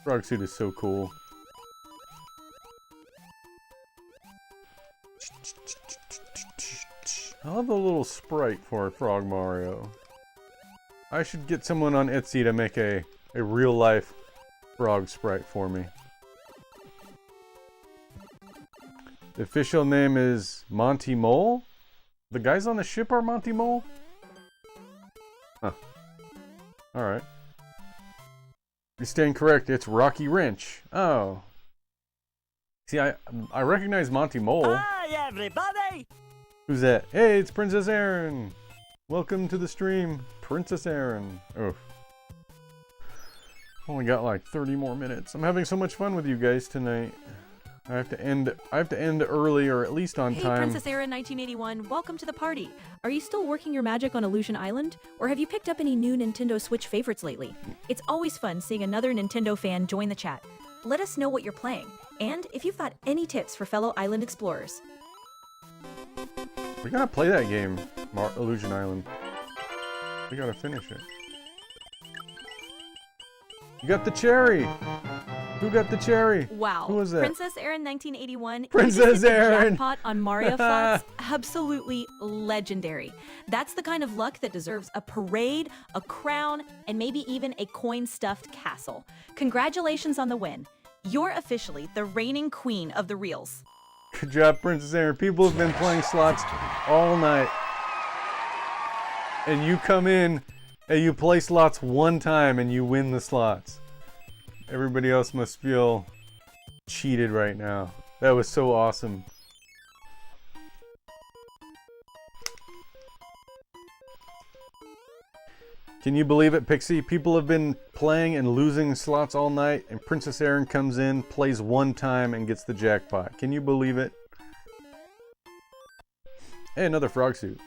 Frog suit is so cool. I love the little sprite for Frog Mario. I should get someone on Etsy to make a real life frog sprite for me. The official name is Monty Mole? The guys on the ship are Monty Mole? Huh. Alright. You stand correct, it's Rocky Wrench. Oh. See, I recognize Monty Mole. Hi, everybody! Who's that? Hey, it's Princess Aaron! Welcome to the stream, Princess Aaron. Oh. Only got like 30 more minutes. I'm having so much fun with you guys tonight. I have to end early, or at least on Hey, time. Princess Era 1981, welcome to the party. Are you still working your magic on Illusion Island? Or have you picked up any new Nintendo Switch favorites lately? It's always fun seeing another Nintendo fan join the chat. Let us know what you're playing, and if you've got any tips for fellow island explorers. We gotta play that game, Illusion Island. We gotta finish it. You got the cherry! Who got the cherry? Wow. Who was that? Princess Aaron 1981. Princess you just hit the Aaron. Jackpot on Mario Flats. Absolutely legendary. That's the kind of luck that deserves a parade, a crown, and maybe even a coin-stuffed castle. Congratulations on the win. You're officially the reigning queen of the reels. Good job, Princess Aaron. People have been playing slots all night. And you come in and you play slots one time and you win the slots. Everybody else must feel cheated right now. That was so awesome. Can you believe it, Pixie? People have been playing and losing slots all night, and Princess Aaron comes in, plays one time, and gets the jackpot. Can you believe it? Hey, another frog suit.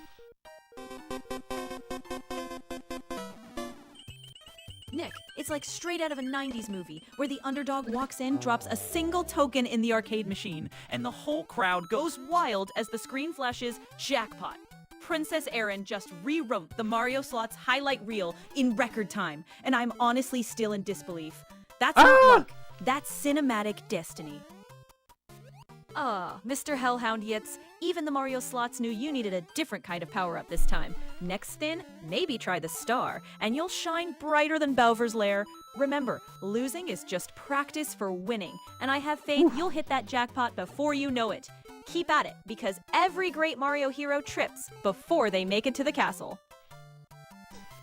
Nick, it's like straight out of a 90s movie, where the underdog walks in, drops a single token in the arcade machine, and the whole crowd goes wild as the screen flashes jackpot. Princess Aaron just rewrote the Mario Slots highlight reel in record time, and I'm honestly still in disbelief. That's not luck, that's cinematic destiny. Mr. Hellhound Yitz, even the Mario Slots knew you needed a different kind of power-up this time. Next spin, maybe try the star, and you'll shine brighter than Bowser's lair. Remember, losing is just practice for winning, and I have faith you'll hit that jackpot before you know it. Keep at it, because every great Mario hero trips before they make it to the castle.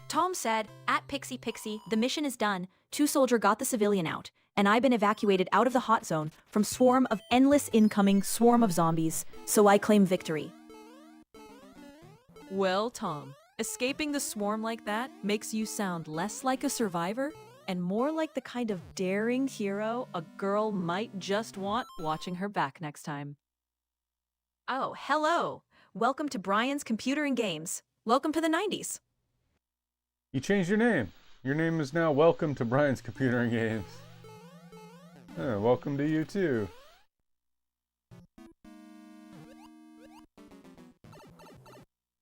Tom said, at Pixie Pixie, the mission is done. 2 soldier got the civilian out, and I've been evacuated out of the hot zone from swarm of endless incoming swarm of zombies, so I claim victory. Well, Tom, escaping the swarm like that makes you sound less like a survivor and more like the kind of daring hero a girl might just want watching her back next time. Oh, hello! Welcome to Brian's Computer and Games. Welcome to the 90s. You changed your name. Your name is now Welcome to Brian's Computer and Games. Welcome to you too.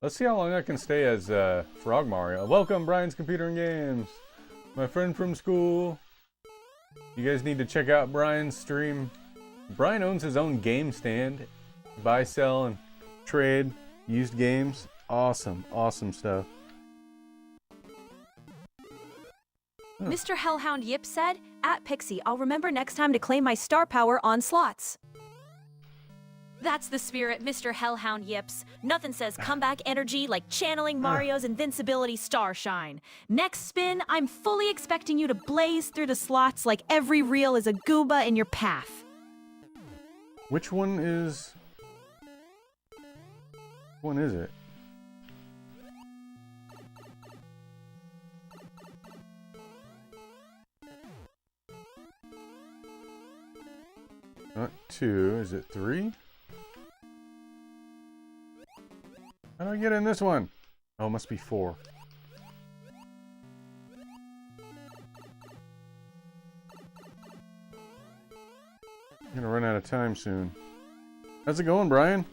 Let's see how long I can stay as Frog Mario. Welcome, Brian's Computer and Games. My friend from school. You guys need to check out Brian's stream. Brian owns his own game stand. Buy, sell, and trade used games. Awesome, awesome stuff. Mr. Hellhound Yip said, at Pixie, I'll remember next time to claim my star power on slots. That's the spirit, Mr. Hellhound Yips. Nothing says comeback energy like channeling Mario's invincibility starshine. Next spin, I'm fully expecting you to blaze through the slots like every reel is a Goomba in your path. Which one is... Which one is it? Not 2, is it 3? How do I get in this one? Oh, it must be 4. I'm gonna run out of time soon. How's it going, Brian?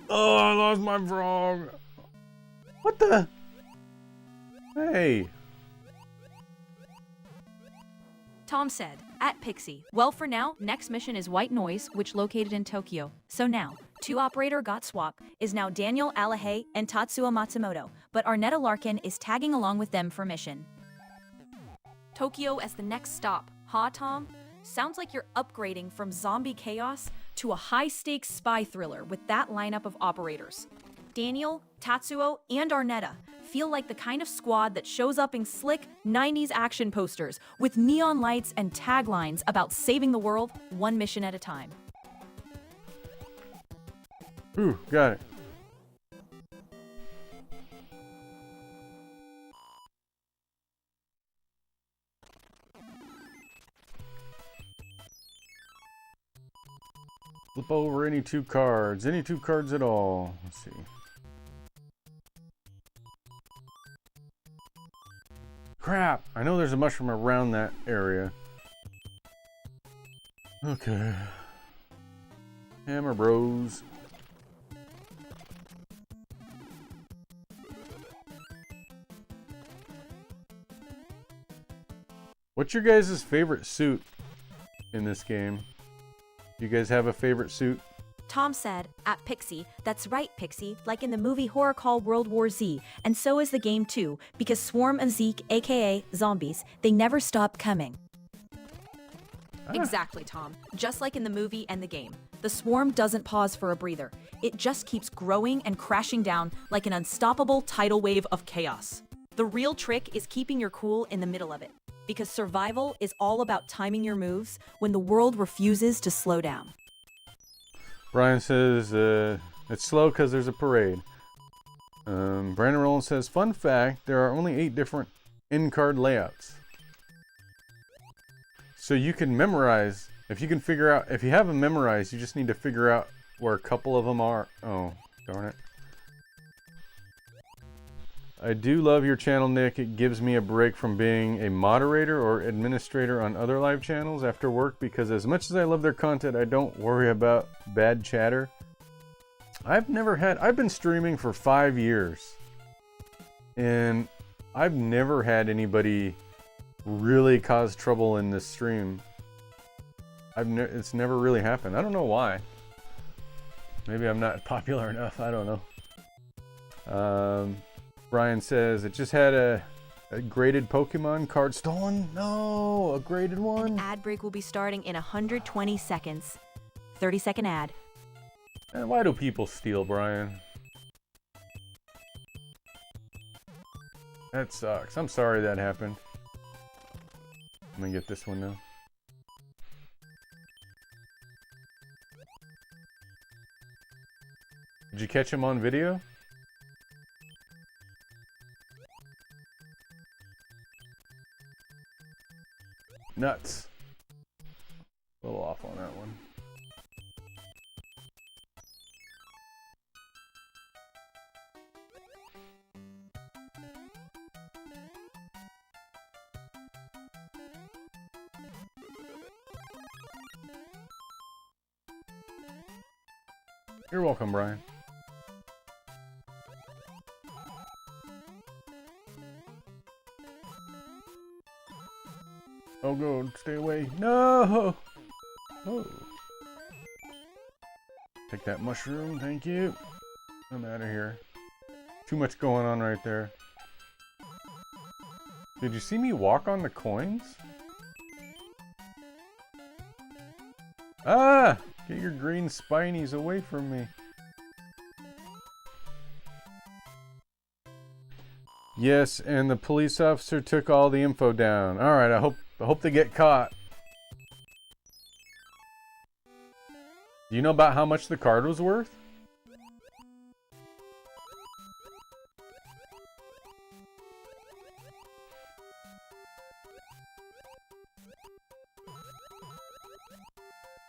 Oh, I lost my frog. What the? Hey. Tom said, at Pixie, well for now, next mission is White Noise, which located in Tokyo. So now, 2 operator got swap, is now Daniel Alahei and Tatsuo Matsumoto, but Arnetta Larkin is tagging along with them for mission. Tokyo as the next stop, huh, Tom? Sounds like you're upgrading from zombie chaos to a high-stakes spy thriller with that lineup of operators. Daniel, Tatsuo, and Arnetta feel like the kind of squad that shows up in slick 90s action posters with neon lights and taglines about saving the world one mission at a time. Ooh, got it. Flip over any 2 cards. Any 2 cards at all. Let's see. Crap! I know there's a mushroom around that area. Okay. Hammer Bros. What's your guys' favorite suit in this game? You guys have a favorite suit? Tom said, at Pixie, that's right, Pixie, like in the movie horror called World War Z, and so is the game too, because Swarm of Zeke, aka zombies, they never stop coming. Exactly, Tom. Just like in the movie and the game. The swarm doesn't pause for a breather. It just keeps growing and crashing down like an unstoppable tidal wave of chaos. The real trick is keeping your cool in the middle of it, because survival is all about timing your moves when the world refuses to slow down. Brian says it's slow because there's a parade. Brandon Rowland says, fun fact, there are only 8 different in-card layouts. So you can memorize, if you can figure out, if you have them memorized, you just need to figure out where a couple of them are. Oh, darn it. I do love your channel, Nick. It gives me a break from being a moderator or administrator on other live channels after work, because as much as I love their content, I don't worry about bad chatter. I've been streaming for 5 years, and I've never had anybody really cause trouble in this stream. It's never really happened. I don't know why. Maybe I'm not popular enough. I don't know. Brian says, it just had a graded Pokemon card stolen? No, a graded one? An ad break will be starting in 120 seconds. 30-second ad. And why do people steal, Brian? That sucks. I'm sorry that happened. I'm gonna get this one now. Did you catch him on video? Nuts. A little off on that one. You're welcome, Brian. go. Stay away. No! Oh. Take that mushroom. Thank you. I'm out of here. Too much going on right there. Did you see me walk on the coins? Ah! Get your green spinies away from me. Yes, and the police officer took all the info down. Alright, I hope they get caught. Do you know about how much the card was worth?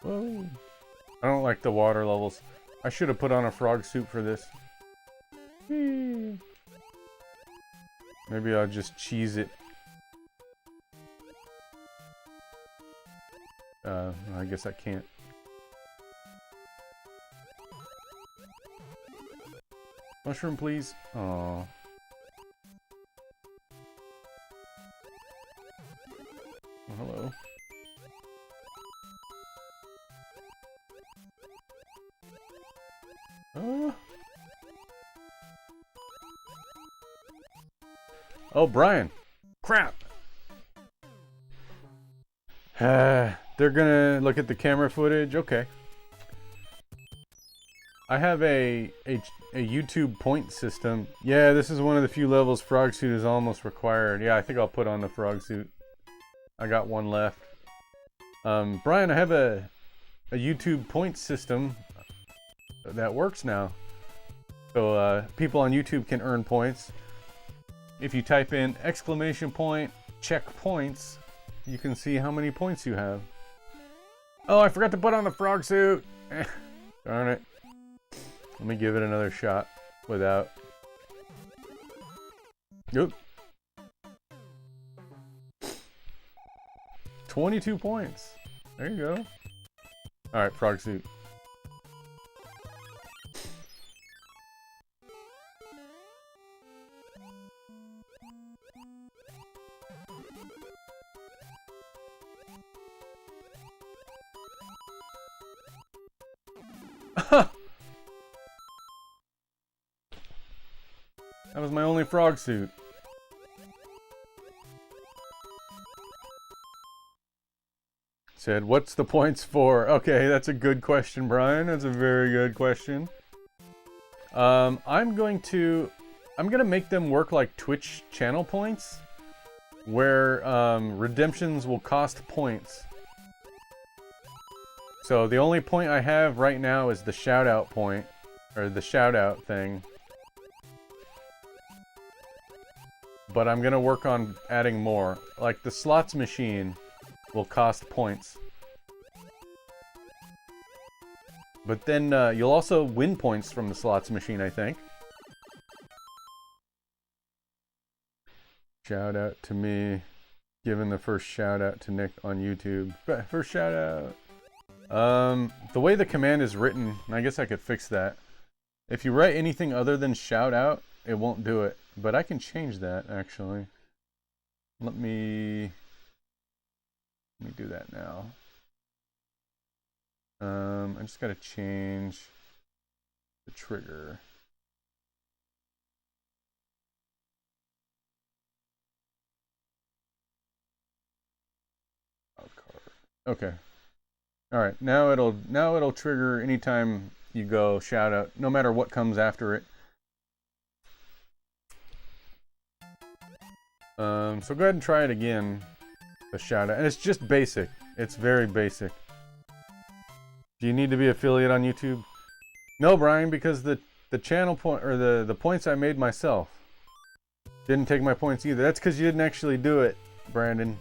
Whoa. I don't like the water levels. I should have put on a frog suit for this. Maybe I'll just cheese it. I guess I can't. Mushroom, please. Aww. Oh, hello. Oh, Brian. Crap. They're gonna look at the camera footage. Okay. I have a YouTube point system. Yeah, this is one of the few levels frog suit is almost required. Yeah, I think I'll put on the frog suit. I got one left. Brian, I have a YouTube point system that works now. So people on YouTube can earn points. If you type in exclamation point check points, you can see how many points you have. Oh, I forgot to put on the frog suit. Darn it. Let me give it another shot without. Yep. 22 points. There you go. Alright, frog suit. That was my only frog suit. Said, what's the points for? Okay, that's a good question, Brian. That's a very good question. I'm gonna make them work like Twitch channel points, where redemptions will cost points. So the only point I have right now is the shout out point, or the shout out thing. But I'm gonna work on adding more. Like the slots machine will cost points. But then you'll also win points from the slots machine, I think. Shout out to me. Giving the first shout out to Nick on YouTube. First shout out. The way the command is written, I guess I could fix that. If you write anything other than shout out, it won't do it. But I can change that, actually. Let me do that now. I just gotta change the trigger. Okay. Alright, now it'll trigger anytime you go shout out, no matter what comes after it. So go ahead and try it again, the shout out. And it's just basic. It's very basic. Do you need to be affiliate on YouTube? No, Brian, because the channel point, or the points I made myself didn't take my points either. That's because you didn't actually do it, Brandon.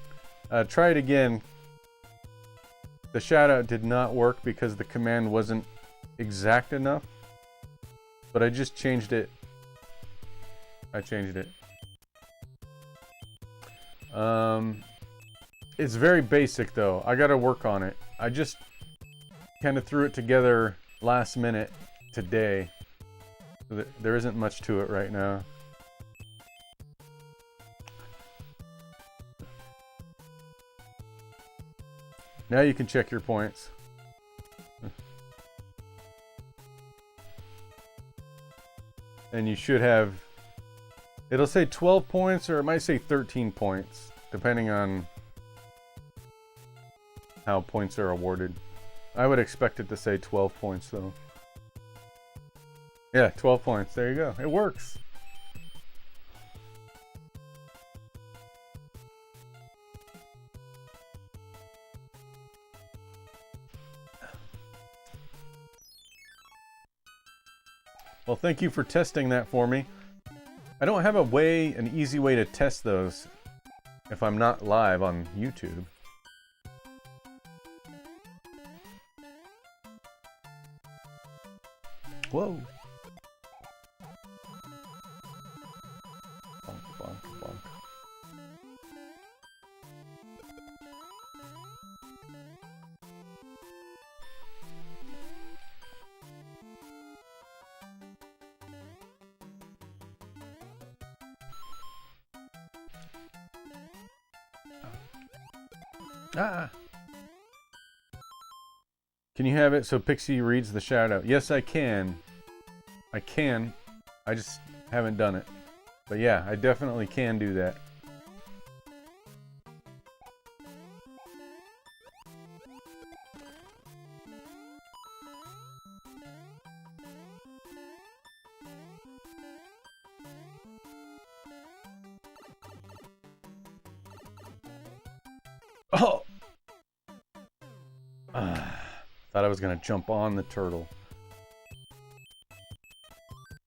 Try it again. The shout out did not work because the command wasn't exact enough. But I just changed it. I changed it. It's very basic though. I gotta work on it. I just kind of threw it together last minute today. So there isn't much to it right now. Now you can check your points. And you should have, it'll say 12 points or it might say 13 points, depending on how points are awarded. I would expect it to say 12 points though. Yeah, 12 points. There you go. It works. Well, thank you for testing that for me. I don't have an easy way to test those if I'm not live on YouTube. Whoa. Bonk, bonk, bonk. Ah. Can you have it so Pixie reads the shout out? Yes, I can. I can. I just haven't done it. But yeah, I definitely can do that. Oh! Thought I was gonna jump on the turtle.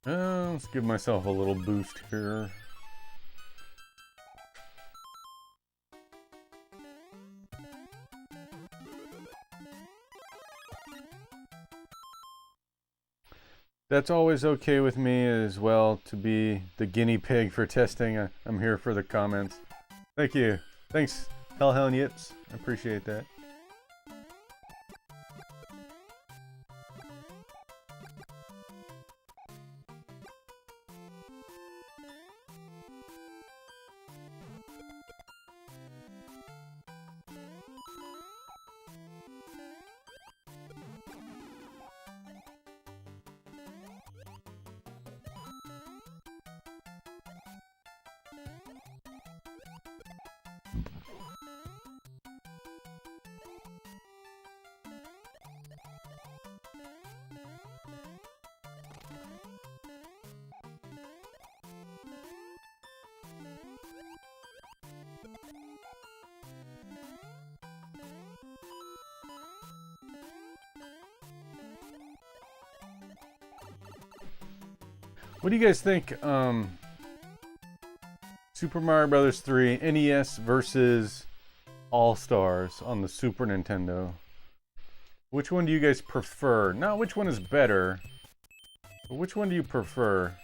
Let's give myself a little boost here. That's always okay with me as well, to be the guinea pig for testing. I'm here for the comments. Thank you. Thanks, Hellhound Yips. I appreciate that. What do you guys think? Super Mario Brothers 3 NES versus All Stars on the Super Nintendo. Which one do you guys prefer? Not which one is better, but which one do you prefer?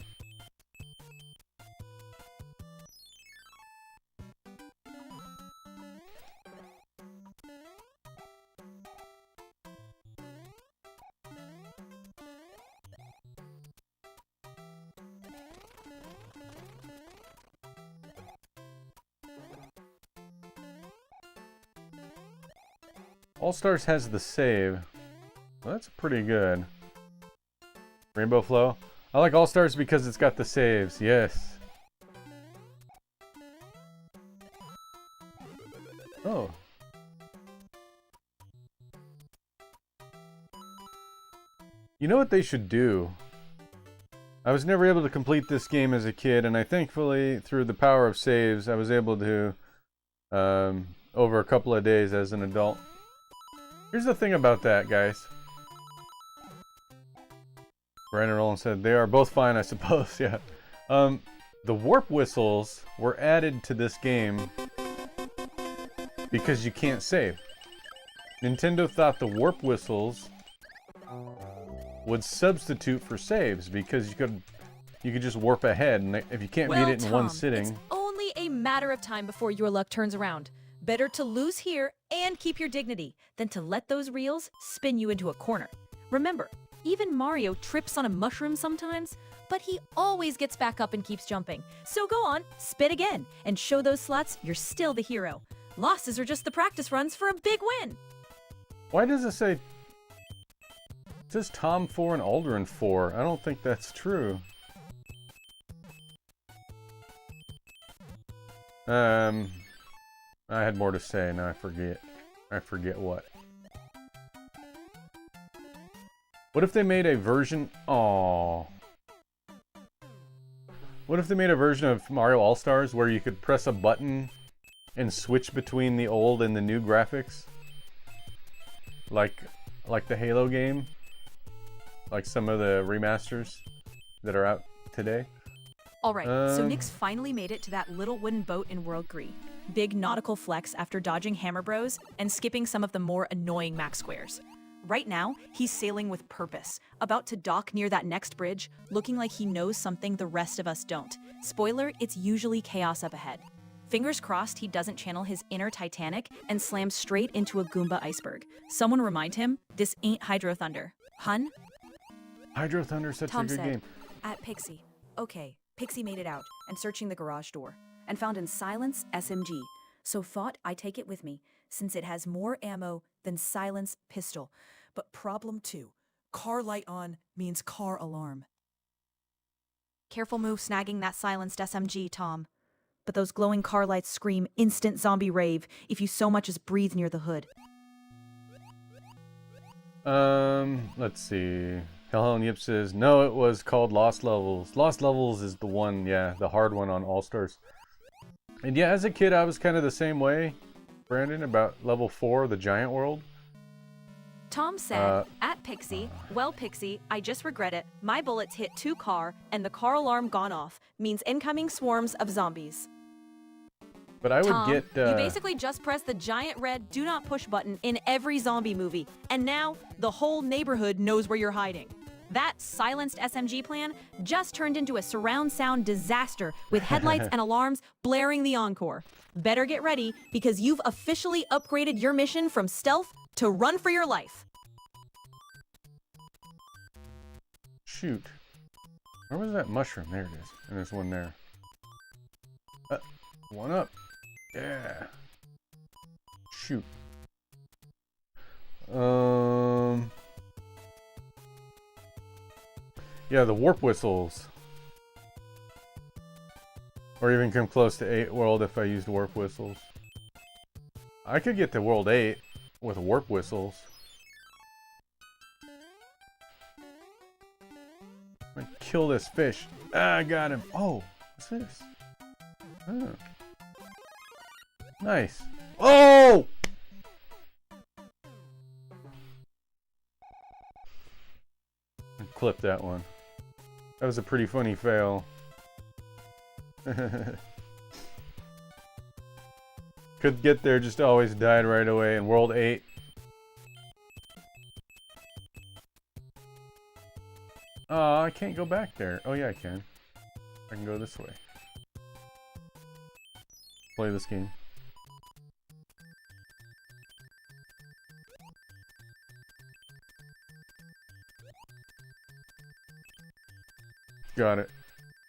All Stars has the save. Well, that's pretty good. Rainbow Flow. I like All Stars because it's got the saves. Yes. Oh. You know what they should do? I was never able to complete this game as a kid, and I thankfully, through the power of saves, I was able to over a couple of days as an adult. Here's the thing about that, guys. Brandon Rowland said, they are both fine, I suppose. Yeah. The warp whistles were added to this game because you can't save. Nintendo thought the warp whistles would substitute for saves because you could just warp ahead, and if you can't beat it in one sitting. It's only a matter of time before your luck turns around. Better to lose here and keep your dignity than to let those reels spin you into a corner. Remember, even Mario trips on a mushroom sometimes, but he always gets back up and keeps jumping. So go on, spin again, and show those slots you're still the hero. Losses are just the practice runs for a big win. Why does it say... It says Tom 4 and Aldrin 4. I don't think that's true. I had more to say, now I forget. I forget what. What if they made a version... Aww. What if they made a version of Mario All-Stars where you could press a button and switch between the old and the new graphics? Like the Halo game? Like some of the remasters that are out today? Alright, so Nick's finally made it to that little wooden boat in World 3. Big nautical flex after dodging Hammer Bros and skipping some of the more annoying Mac squares. Right now, he's sailing with purpose, about to dock near that next bridge, looking like he knows something the rest of us don't. Spoiler, it's usually chaos up ahead. Fingers crossed he doesn't channel his inner Titanic and slam straight into a Goomba iceberg. Someone remind him, this ain't Hydro Thunder. Hun? Hydro Thunder's such Tom a good said, game. at Pixie. Okay, Pixie made it out and searching the garage door and found in Silence SMG. So thought I take it with me since it has more ammo than Silence pistol. But problem 2, car light on means car alarm. Careful move snagging that silenced SMG, Tom. But those glowing car lights scream instant zombie rave if you so much as breathe near the hood. Let's see. Hellhound Yip says, no, it was called Lost Levels. Lost Levels is the one, yeah, the hard one on All-Stars. And yeah, as a kid, I was kind of the same way, Brandon, about level 4, the Giant World. Tom said, at Pixie, well, Pixie, I just regret it. My bullets hit 2 car, and the car alarm gone off. Means incoming swarms of zombies. But I would Tom, get... you basically just press the giant red do not push button in every zombie movie. And now, the whole neighborhood knows where you're hiding. That silenced SMG plan just turned into a surround sound disaster with headlights and alarms blaring the encore. Better get ready, because you've officially upgraded your mission from stealth to run for your life. Shoot. Where was that mushroom? There it is. And there's one there. One up. Yeah. Shoot. Yeah, the warp whistles. Or even come close to 8 world if I used warp whistles. I could get to world 8 with warp whistles. I'm gonna kill this fish. Ah, I got him. Oh, what's this? Oh. Nice. Oh! Clip that one. That was a pretty funny fail. Could get there, just always died right away in World 8. Oh, I can't go back there. Oh yeah, I can. I can go this way. Play this game. Got it.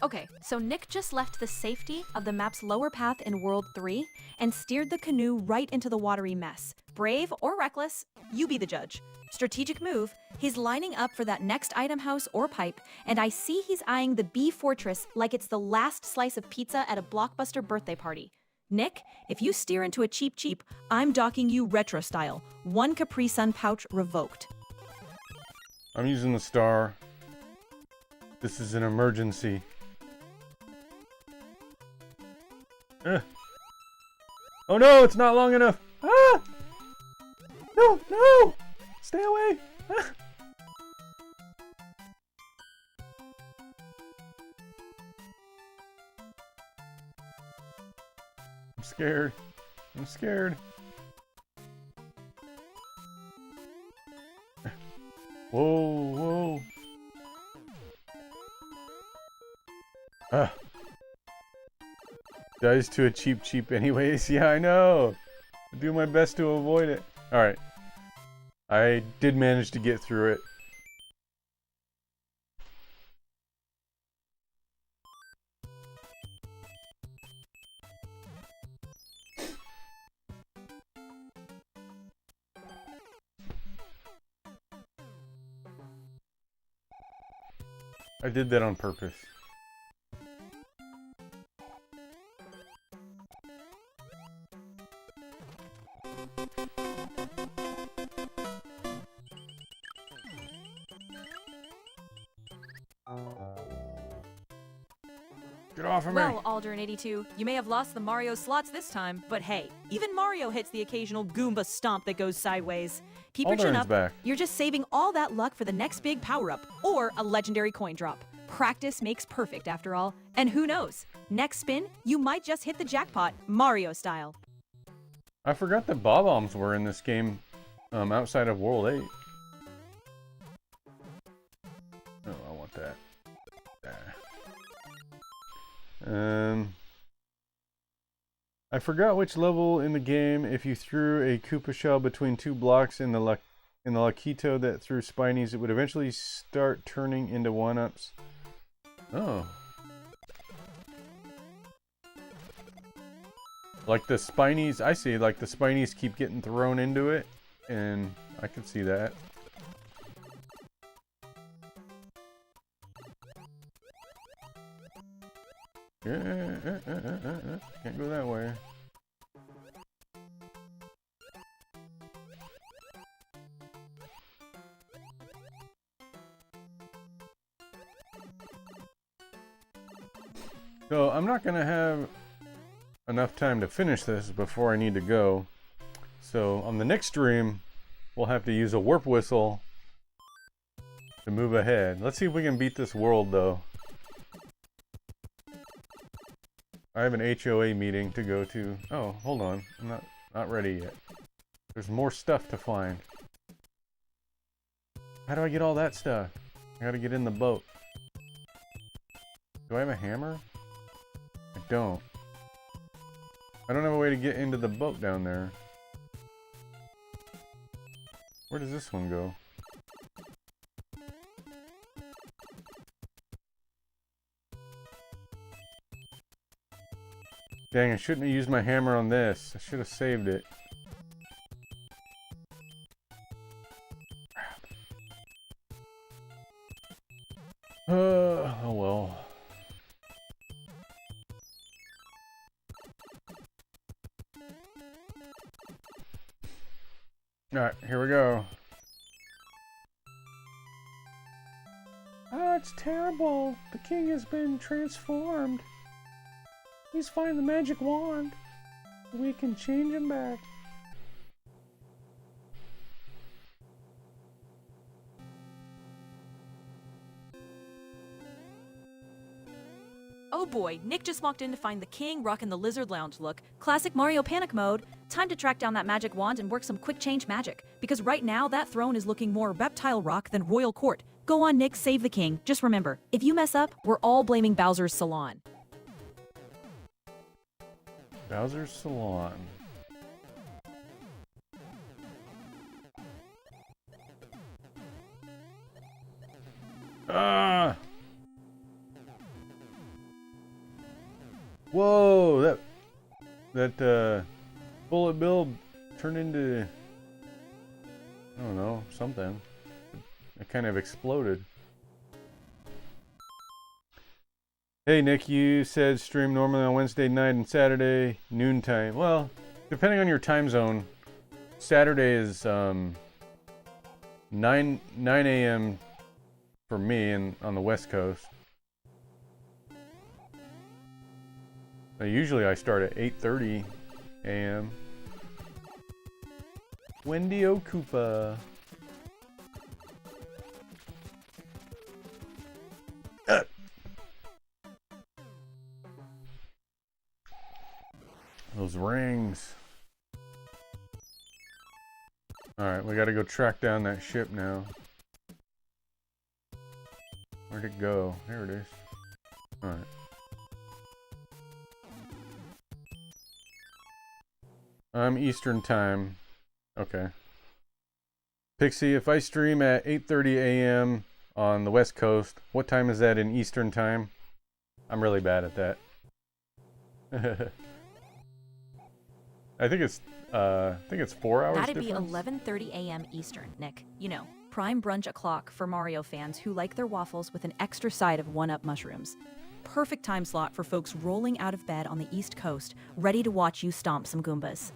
Okay, so Nick just left the safety of the map's lower path in World 3 and steered the canoe right into the watery mess. Brave or reckless, you be the judge. Strategic move, he's lining up for that next item house or pipe, and I see he's eyeing the Bee Fortress like it's the last slice of pizza at a Blockbuster birthday party. Nick, if you steer into a cheap, I'm docking you retro style. 1 Capri Sun pouch revoked. I'm using the star. This is an emergency. Oh no, it's not long enough. Ah! No, no! Stay away! Ah! I'm scared. I'm scared. Whoa, whoa. Ah. Dies to a cheap anyways. Yeah, I know. I do my best to avoid it. Alright. I did manage to get through it. I did that on purpose. Get off of me! Well, Aldrin82, you may have lost the Mario slots this time, but hey, even Mario hits the occasional Goomba stomp that goes sideways. Keep your chin Aldrin's up. back. You're just saving all that luck for the next big power-up, or a legendary coin drop. Practice makes perfect, after all. And who knows? Next spin, you might just hit the jackpot, Mario style. I forgot that Bob-ombs were in this game outside of World 8. Oh, I want that. I forgot which level in the game if you threw a Koopa shell between two blocks in the Lakitu that threw Spinies, it would eventually start turning into 1-ups. Oh. Like the Spinies, I see, like the Spinies keep getting thrown into it, and I can see that. Can't go that way. So I'm not gonna have enough time to finish this before I need to go. So on the next stream, we'll have to use a warp whistle to move ahead. Let's see if we can beat this world though. I have an HOA meeting to go to. Oh, hold on. I'm not ready yet. There's more stuff to find. How do I get all that stuff? I gotta get in the boat. Do I have a hammer? I don't. I don't have a way to get into the boat down there. Where does this one go? Dang, I shouldn't have used my hammer on this. I should have saved it. Oh well. Alright, here we go. Oh, it's terrible. The king has been transformed. Please find the magic wand. We can change him back. Oh boy, Nick just walked in to find the king rocking the lizard lounge look. Classic Mario panic mode. Time to track down that magic wand and work some quick change magic. Because right now, that throne is looking more reptile rock than royal court. Go on, Nick, save the king. Just remember, if you mess up, we're all blaming Bowser's Salon. Bowser's Salon. Ah! Whoa! That bullet bill turned into, I don't know, something. It kind of exploded. Hey Nick, you said stream normally on Wednesday night and Saturday noontime. Well, depending on your time zone, Saturday is 9 a.m. for me and on the West Coast. Usually I start at 8:30 a.m. Wendy O'Koopa. Those rings. Alright, we gotta go track down that ship now. Where'd it go? There it is. Alright. Eastern time. Okay. Pixie, if I stream at 8:30 a.m. on the West Coast, what time is that in Eastern time? I'm really bad at that. I think it's 4 hours That'd be difference? 11:30 a.m. Eastern, Nick. You know, prime brunch o'clock for Mario fans who like their waffles with an extra side of 1-Up mushrooms. Perfect time slot for folks rolling out of bed on the East Coast, ready to watch you stomp some Goombas.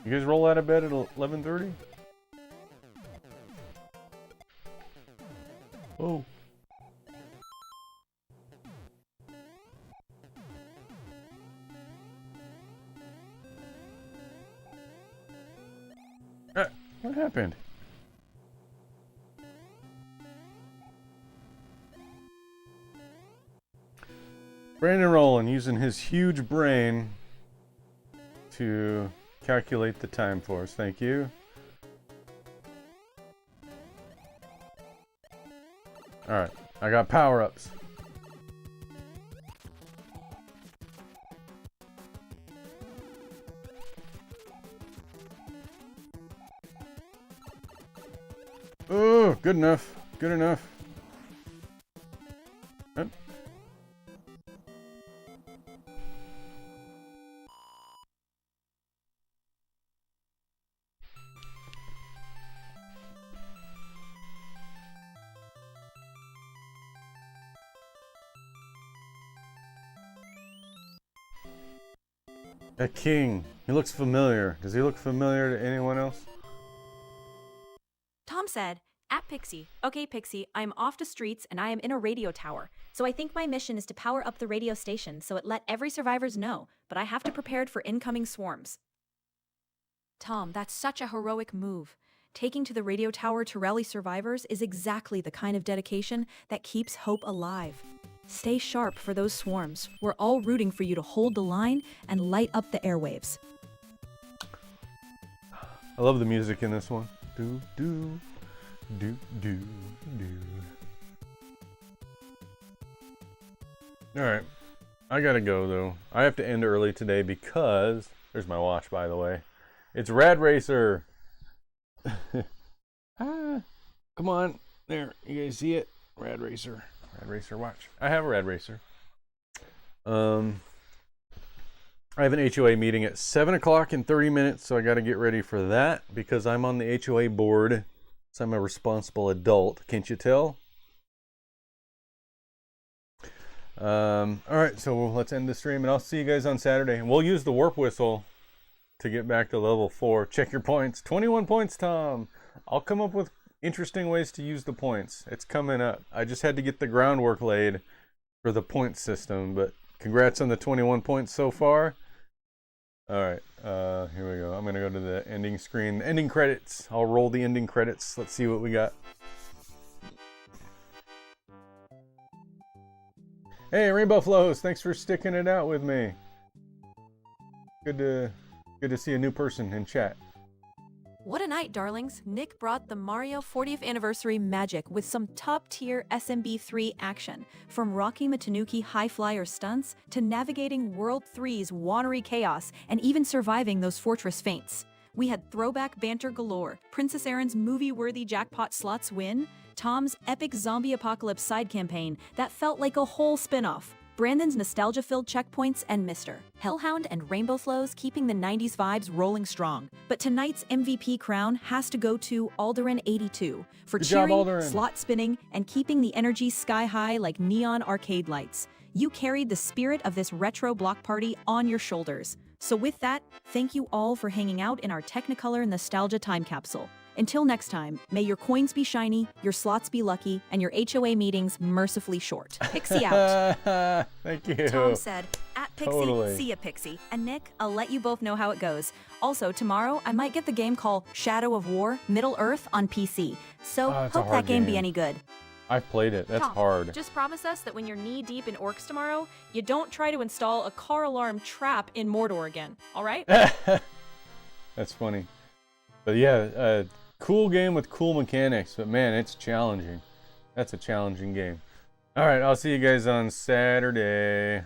You guys roll out of bed at 11:30? Oh. What happened? Brandon Rowland using his huge brain to calculate the time for us. Thank you. Alright, I got power-ups. Oh, good enough. Good enough. Yep. That king, he looks familiar. Does he look familiar to anyone else? Tom said, at Pixie, okay Pixie, I am off to streets and I am in a radio tower. So I think my mission is to power up the radio station so it let every survivors know, but I have to prepare for incoming swarms. Tom, that's such a heroic move. Taking to the radio tower to rally survivors is exactly the kind of dedication that keeps hope alive. Stay sharp for those swarms. We're all rooting for you to hold the line and light up the airwaves. I love the music in this one. Do, do, do, do, do. Alright. I gotta go, though. I have to end early today because... There's my watch, by the way. It's Rad Racer! Come on. There. You guys see it? Rad Racer. Rad Racer watch. I have a Rad Racer. I have an HOA meeting at 7 o'clock in 30 minutes, so I got to get ready for that because I'm on the HOA board, so I'm a responsible adult. Can't you tell? All right, so let's end the stream, and I'll see you guys on Saturday. And we'll use the warp whistle to get back to level 4. Check your points. 21 points, Tom. I'll come up with interesting ways to use the points. It's coming up. I just had to get the groundwork laid for the point system, but congrats on the 21 points so far. All right, here we go. I'm gonna go to the ending screen, ending credits. I'll roll the ending credits. Let's see what we got. Hey, Rainbow Flows, thanks for sticking it out with me. Good to see a new person in chat. What a night, darlings. Nick brought the Mario 40th anniversary magic with some top-tier SMB3 action, from Rocky Matanuki high-flyer stunts to navigating World 3's watery chaos and even surviving those fortress feints. We had throwback banter galore, Princess Erin's movie-worthy jackpot slots win, Tom's epic zombie apocalypse side campaign that felt like a whole spin-off, Brandon's nostalgia-filled checkpoints, and Mr. Hellhound and Rainbow Flows keeping the 90s vibes rolling strong. But tonight's MVP crown has to go to Alderan82 for Good job, cheering, Alderan. slot spinning, and keeping the energy sky high like neon arcade lights. You carried the spirit of this retro block party on your shoulders. So with that, thank you all for hanging out in our Technicolor nostalgia time capsule. Until next time, may your coins be shiny, your slots be lucky, and your HOA meetings mercifully short. Pixie out. Thank you. Tom said, at Pixie, Totally. see ya Pixie. And Nick, I'll let you both know how it goes. Also, tomorrow, I might get the game called Shadow of War Middle Earth on PC. So, it's a hope hard that game be game. any good. I've played it. That's Tom, hard. Just promise us that when you're knee-deep in orcs tomorrow, you don't try to install a car alarm trap in Mordor again, all right? That's funny. But yeah, cool game with cool mechanics, but man, it's challenging. That's a challenging game. All right, I'll see you guys on Saturday.